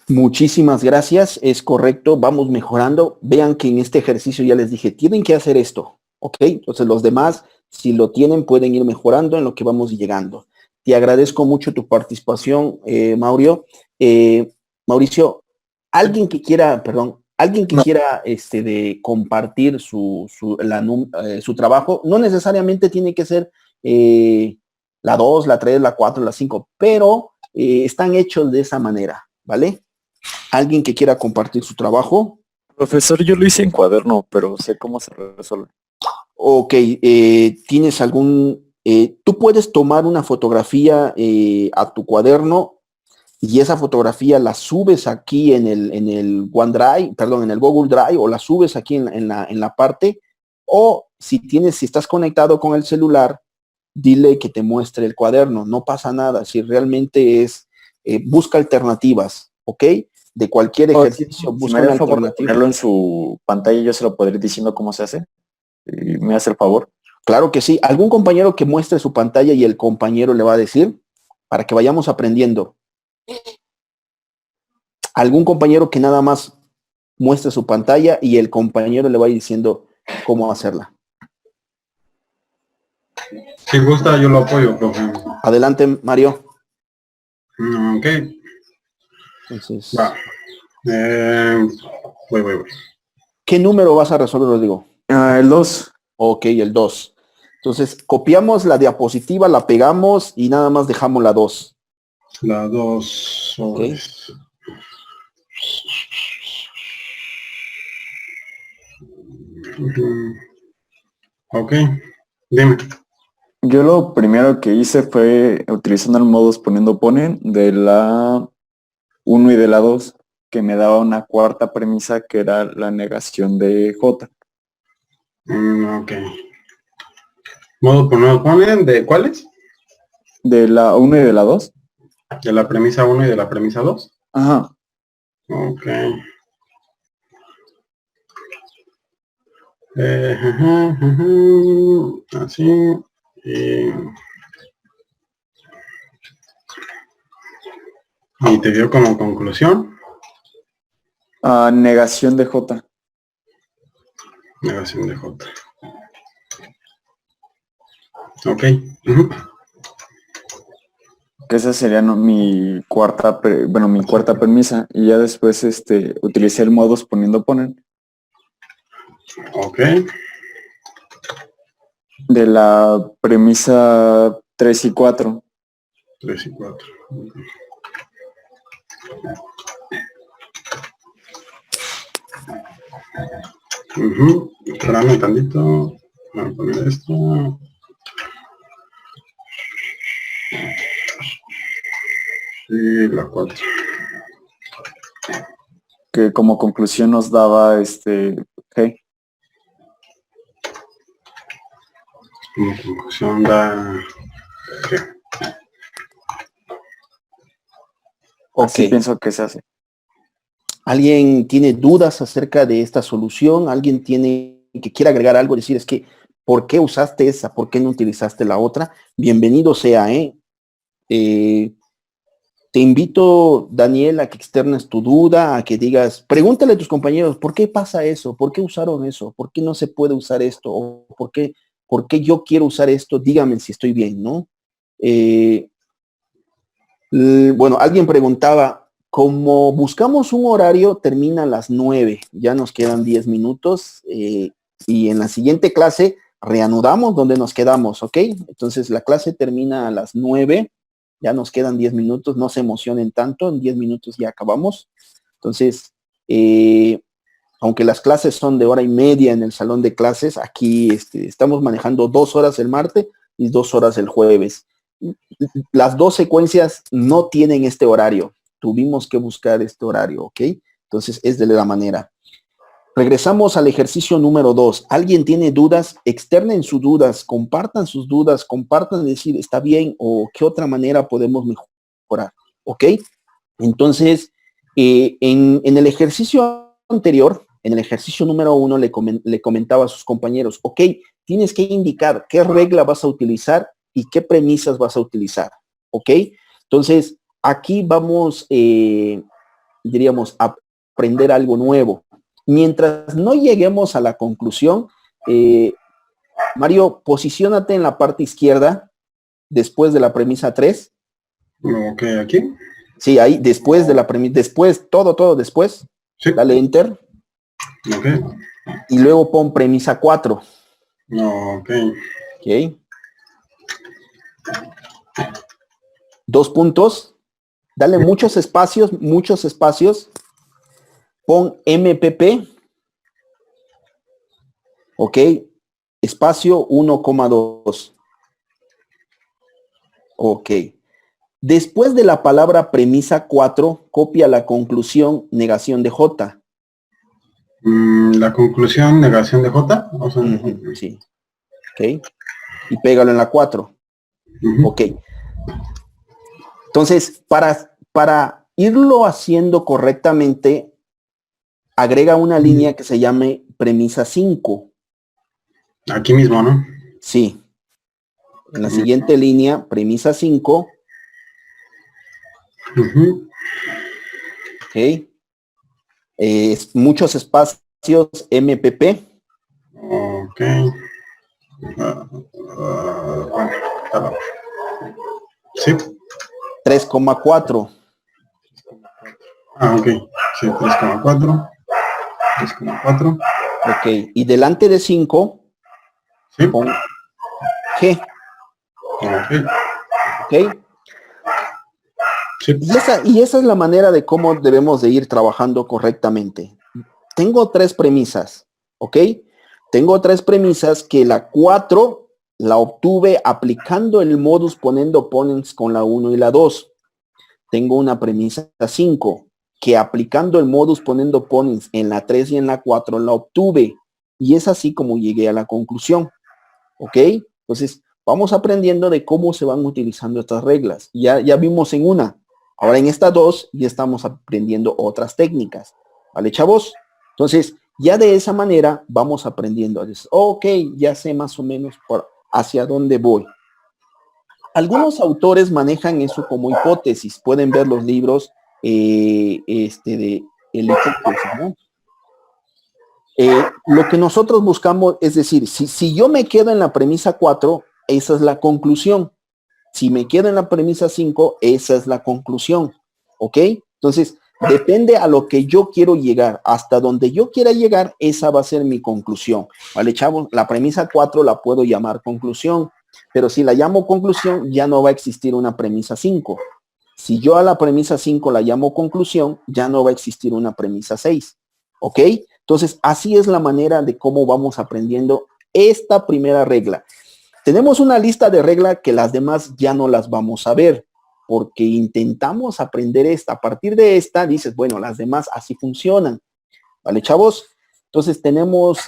Muchísimas gracias. Es correcto. Vamos mejorando. Vean que en este ejercicio ya les dije, tienen que hacer esto. Ok. Entonces, los demás, si lo tienen, pueden ir mejorando en lo que vamos llegando. Te agradezco mucho tu participación, Mauricio. Alguien que quiera, quiera de compartir su trabajo, no necesariamente tiene que ser la 2, la 3, la 4, la 5, pero están hechos de esa manera, ¿vale? ¿Alguien que quiera compartir su trabajo? Profesor, yo lo hice en cuaderno, pero sé cómo se resuelve. Ok, ¿tienes algún... tú puedes tomar una fotografía a tu cuaderno y esa fotografía la subes aquí en el OneDrive, perdón, en el Google Drive, o la subes aquí en la parte, o si estás conectado con el celular, dile que te muestre el cuaderno, no pasa nada. Si realmente busca alternativas, ¿ok? De cualquier ejercicio, Si busca me da una el favor de alternativa. ponerlo en su pantalla, yo se lo podré ir diciendo cómo se hace. Y me hace el favor. Claro que sí. ¿Algún compañero que muestre su pantalla y el compañero le va a decir para que vayamos aprendiendo? ¿Algún compañero que nada más muestre su pantalla y el compañero le va a ir diciendo cómo hacerla? Si gusta, yo lo apoyo, profe. Adelante, Mario. Ok. Entonces, Va. Voy. ¿qué número vas a resolver, Rodrigo? El 2. Ok, el 2. Entonces, copiamos la diapositiva, la pegamos y nada más dejamos la 2. La 2. Okay. Ok, dime. Yo lo primero que hice fue utilizando el modus poniendo ponen de la 1 y de la 2, que me daba una cuarta premisa que era la negación de J. Ok. ¿Modo ponen de cuáles? De la 1 y de la 2. De la premisa 1 y de la premisa 2. Ajá. Ok. Así. Y te dio como conclusión. Negación de J. Negación de J. Ok. Que esa sería mi cuarta premisa. Y ya después utilicé el modus poniendo ponen. Ok. De la premisa 3 y 4. 3 y 4. Espérame un tantito. Voy a poner esto. Y la 4. Que como conclusión nos daba G. Como conclusión da G. Así Ok. pienso que se hace. ¿Alguien tiene dudas acerca de esta solución? ¿Alguien tiene que quiera agregar algo? Decir, es que, ¿por qué usaste esa? ¿Por qué no utilizaste la otra? Bienvenido sea, ¿eh? Te invito, Daniel, a que externes tu duda, a que digas, pregúntale a tus compañeros, ¿por qué pasa eso? ¿Por qué usaron eso? ¿Por qué no se puede usar esto? ¿O por qué yo quiero usar esto? Dígame si estoy bien, ¿no? Bueno, alguien preguntaba, como buscamos un horario, termina a las 9, ya nos quedan 10 minutos y en la siguiente clase reanudamos donde nos quedamos, ¿ok? Entonces la clase termina a las 9, ya nos quedan 10 minutos, no se emocionen tanto, en 10 minutos ya acabamos. Entonces, aunque las clases son de hora y media en el salón de clases, aquí estamos manejando 2 horas el martes y 2 horas el jueves. Las 2 secuencias no tienen este horario. Tuvimos que buscar este horario, ¿ok? Entonces es de la manera. Regresamos al ejercicio número 2. ¿Alguien tiene dudas? Externen sus dudas, compartan sus dudas, compartan decir, está bien o qué otra manera podemos mejorar, ¿ok? Entonces, en el ejercicio anterior, en el ejercicio número 1, le comentaba a sus compañeros, ok, tienes que indicar qué regla vas a utilizar y qué premisas vas a utilizar, ¿ok? Entonces, aquí vamos, diríamos, a aprender algo nuevo. Mientras no lleguemos a la conclusión, Mario, posiciónate en la parte izquierda, después de la premisa 3. Ok, aquí. Sí, ahí, después de la premisa, después, todo después. Sí. Dale Enter. Ok. Y luego pon premisa 4. Ok. Ok. 2 puntos. Dale muchos espacios. Pon MPP. Ok. Espacio 1,2. Ok. Después de la palabra premisa 4, copia la conclusión negación de J. La conclusión negación de J. O sea, Sí. ¿ok? Y pégalo en la 4. Ok. Entonces, para irlo haciendo correctamente, agrega una línea que se llame premisa 5. Aquí mismo, ¿no? Sí. En la siguiente línea, premisa 5. Ok. Muchos espacios MPP. Ok. Bueno, claro. Sí. 3,4. Ah, ok. Sí, 3,4. 3,4. Ok. Y delante de 5, sí. Pon G. Ok. Ok. Sí. Y esa es la manera de cómo debemos de ir trabajando correctamente. Tengo 3 premisas, ¿ok? Tengo 3 premisas que la 4 la obtuve aplicando el modus ponendo ponens con la 1 y la 2. Tengo una premisa 5 que aplicando el modus ponendo ponens en la 3 y en la 4 la obtuve. Y es así como llegué a la conclusión, ¿ok? Entonces, vamos aprendiendo de cómo se van utilizando estas reglas. Ya vimos en una. Ahora en esta 2 ya estamos aprendiendo otras técnicas. ¿Vale, chavos? Entonces, ya de esa manera vamos aprendiendo. Ok, ya sé más o menos hacia dónde voy. Algunos autores manejan eso como hipótesis. Pueden ver los libros de el hipótesis, ¿no? Lo que nosotros buscamos es decir, si yo me quedo en la premisa 4, esa es la conclusión. Si me quedo en la premisa 5, esa es la conclusión. ¿Ok? Entonces, depende a lo que yo quiero llegar. Hasta donde yo quiera llegar, esa va a ser mi conclusión. ¿Vale, chavos? La premisa 4 la puedo llamar conclusión. Pero si la llamo conclusión, ya no va a existir una premisa 5. Si yo a la premisa 5 la llamo conclusión, ya no va a existir una premisa 6. ¿Ok? Entonces, así es la manera de cómo vamos aprendiendo esta primera regla. Tenemos una lista de reglas que las demás ya no las vamos a ver, porque intentamos aprender esta. A partir de esta, dices, bueno, las demás así funcionan. ¿Vale, chavos? Entonces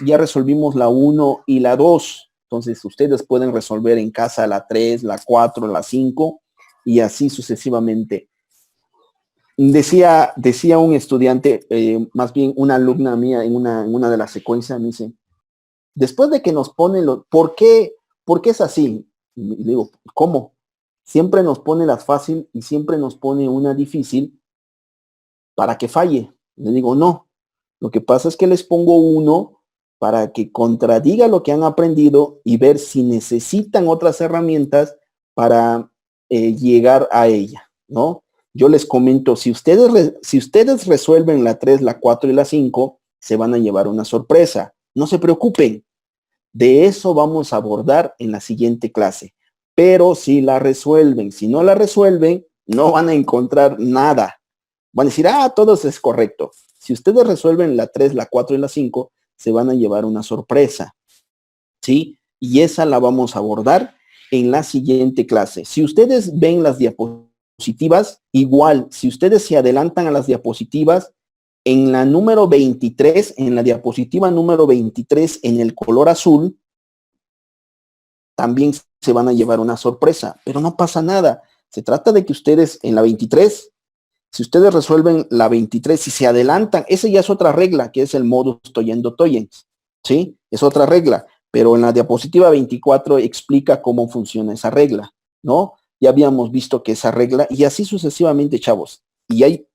ya resolvimos la 1 y la 2. Entonces, ustedes pueden resolver en casa la 3, la 4, la 5 y así sucesivamente. Decía un estudiante, más bien una alumna mía en una de las secuencias, me dice, después de que nos ponen ¿por qué es así? Y le digo, ¿cómo? Siempre nos pone las fácil y siempre nos pone una difícil para que falle. Le digo, no. Lo que pasa es que les pongo uno para que contradiga lo que han aprendido y ver si necesitan otras herramientas para llegar a ella, ¿no? Yo les comento, si ustedes resuelven la 3, la 4 y la 5, se van a llevar una sorpresa. No se preocupen. De eso vamos a abordar en la siguiente clase. Pero si la resuelven, si no la resuelven, no van a encontrar nada. Van a decir, todo es correcto. Si ustedes resuelven la 3, la 4 y la 5, se van a llevar una sorpresa. ¿Sí? Y esa la vamos a abordar en la siguiente clase. Si ustedes ven las diapositivas, igual, si ustedes se adelantan a las diapositivas, en la número 23, en la diapositiva número 23, en el color azul, también se van a llevar una sorpresa, pero no pasa nada. Se trata de que ustedes en la 23, si ustedes resuelven la 23, si se adelantan, esa ya es otra regla, que es el modus toyendo toyens, ¿sí? Es otra regla, pero en la diapositiva 24 explica cómo funciona esa regla, ¿no? Ya habíamos visto que esa regla, y así sucesivamente, chavos, y hay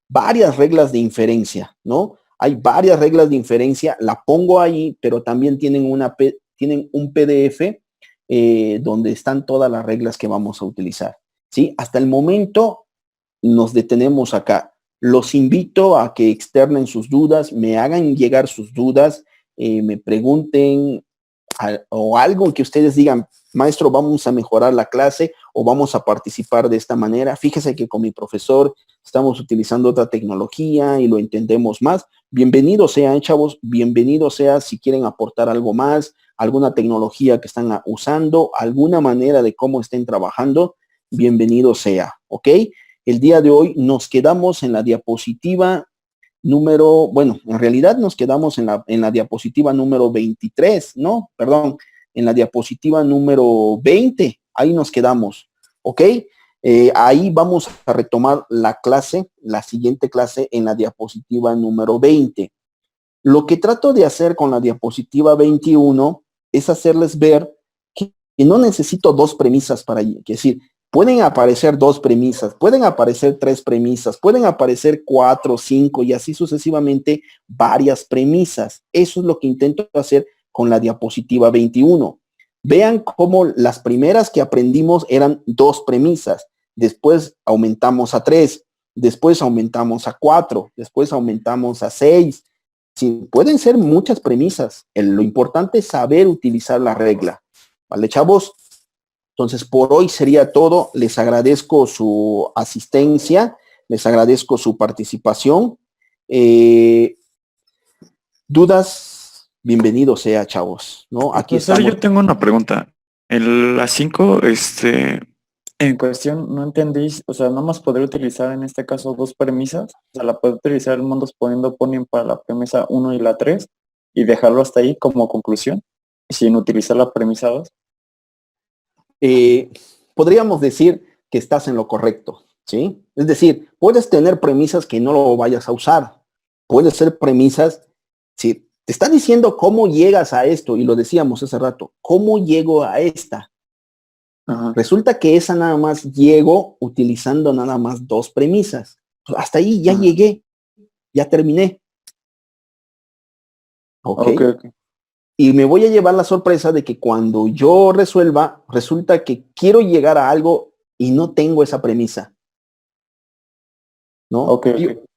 varias reglas de inferencia, ¿no? Hay varias reglas de inferencia, la pongo ahí, pero también tienen un PDF donde están todas las reglas que vamos a utilizar, ¿sí? Hasta el momento nos detenemos acá. Los invito a que externen sus dudas, me hagan llegar sus dudas, me pregunten o algo que ustedes digan, maestro, vamos a mejorar la clase o vamos a participar de esta manera. Fíjese que con mi profesor estamos utilizando otra tecnología y lo entendemos más. Bienvenido sea, chavos, bienvenido sea si quieren aportar algo más, alguna tecnología que están usando, alguna manera de cómo estén trabajando, bienvenido sea, ¿ok? El día de hoy nos quedamos en la diapositiva número, bueno, en realidad nos quedamos en la diapositiva número 23, ¿no? Perdón, en la diapositiva número 20. Ahí nos quedamos, ¿ok? Ahí vamos a retomar la clase, la siguiente clase en la diapositiva número 20. Lo que trato de hacer con la diapositiva 21 es hacerles ver que no necesito dos premisas para allí. Es decir, pueden aparecer dos premisas, pueden aparecer tres premisas, pueden aparecer 4, 5 y así sucesivamente varias premisas. Eso es lo que intento hacer con la diapositiva 21. Vean cómo las primeras que aprendimos eran dos premisas. Después aumentamos a 3, después aumentamos a 4, después aumentamos a 6. Sí, pueden ser muchas premisas. Lo importante es saber utilizar la regla. ¿Vale, chavos? Entonces, por hoy sería todo. Les agradezco su asistencia, les agradezco su participación. ¿Dudas? Bienvenido sea, chavos, ¿no? Aquí Profesor, estamos. yo tengo una pregunta. En la 5, En cuestión, no entendí, o sea, ¿no más podría utilizar en este caso dos premisas? O sea, la puedo utilizar el mundos poniendo ponen para la premisa 1 y la 3 y dejarlo hasta ahí como conclusión, sin utilizar la premisa 2. Podríamos decir que estás en lo correcto, ¿sí? Es decir, puedes tener premisas que no lo vayas a usar. Pueden ser premisas, si te está diciendo cómo llegas a esto, y lo decíamos hace rato, ¿cómo llego a esta? Ajá. Resulta que esa nada más llego utilizando nada más dos premisas. Hasta ahí ya llegué, ya terminé. ¿Ok? Y me voy a llevar la sorpresa de que cuando yo resuelva, resulta que quiero llegar a algo y no tengo esa premisa. ¿No?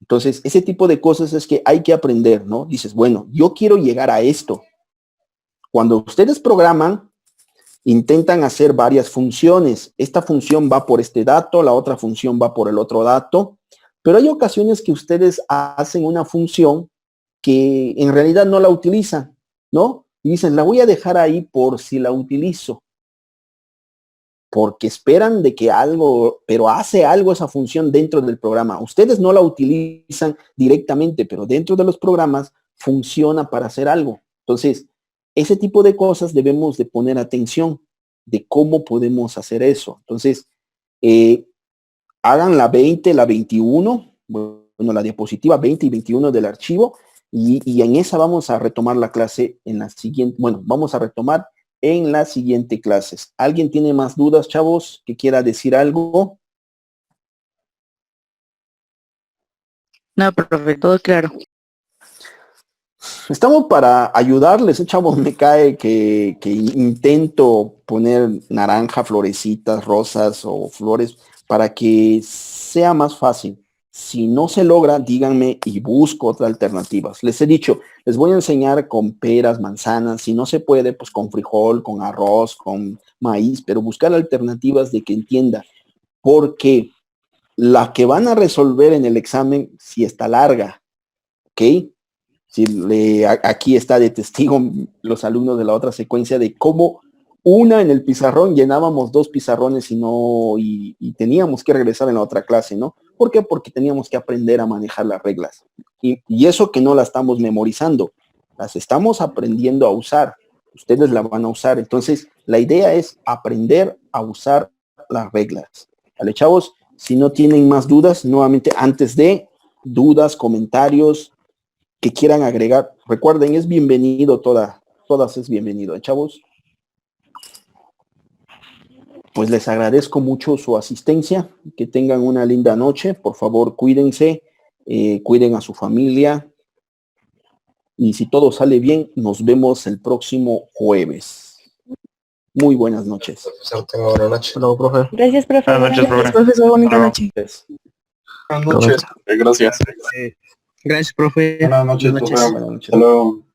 Entonces, ese tipo de cosas es que hay que aprender, ¿no? Dices, bueno, yo quiero llegar a esto. Cuando ustedes programan, intentan hacer varias funciones. Esta función va por este dato, la otra función va por el otro dato, pero hay ocasiones que ustedes hacen una función que en realidad no la utilizan, ¿no? Y dicen, la voy a dejar ahí por si la utilizo. Porque esperan de que algo, pero hace algo esa función dentro del programa. Ustedes no la utilizan directamente, pero dentro de los programas funciona para hacer algo. Entonces, ese tipo de cosas debemos de poner atención de cómo podemos hacer eso. Entonces, hagan la 20, la 21, bueno, la diapositiva 20 y 21 del archivo, y en esa vamos a retomar la clase en la siguiente, bueno, vamos a retomar en las siguientes clases. ¿Alguien tiene más dudas, chavos, que quiera decir algo? No, profe, todo claro. Estamos para ayudarles, chavos. Me cae que intento poner naranja, florecitas, rosas o flores para que sea más fácil. Si no se logra, díganme y busco otras alternativas. Les he dicho, les voy a enseñar con peras, manzanas. Si no se puede, pues con frijol, con arroz, con maíz, pero buscar alternativas de que entienda. Porque la que van a resolver en el examen sí está larga, ¿ok? Aquí está de testigo los alumnos de la otra secuencia de cómo una en el pizarrón llenábamos dos pizarrones y teníamos que regresar en la otra clase, ¿no? ¿Por qué? Porque teníamos que aprender a manejar las reglas. Y eso que no la estamos memorizando, las estamos aprendiendo a usar. Ustedes la van a usar. Entonces, la idea es aprender a usar las reglas. ¿Vale, chavos? Si no tienen más dudas, nuevamente, antes de dudas, comentarios que quieran agregar, recuerden, es bienvenido todas es bienvenido, chavos. Pues les agradezco mucho su asistencia, que tengan una linda noche, por favor cuídense, cuiden a su familia, y si todo sale bien, nos vemos el próximo jueves. Muy buenas noches. Buenas noches. Hola, profe. Gracias, profe. Buenas noches, profe. Profesor. Bonita noche. Buenas noches. Gracias. Gracias, profe. Buenas noches, Buenas profe. noches. Hasta luego.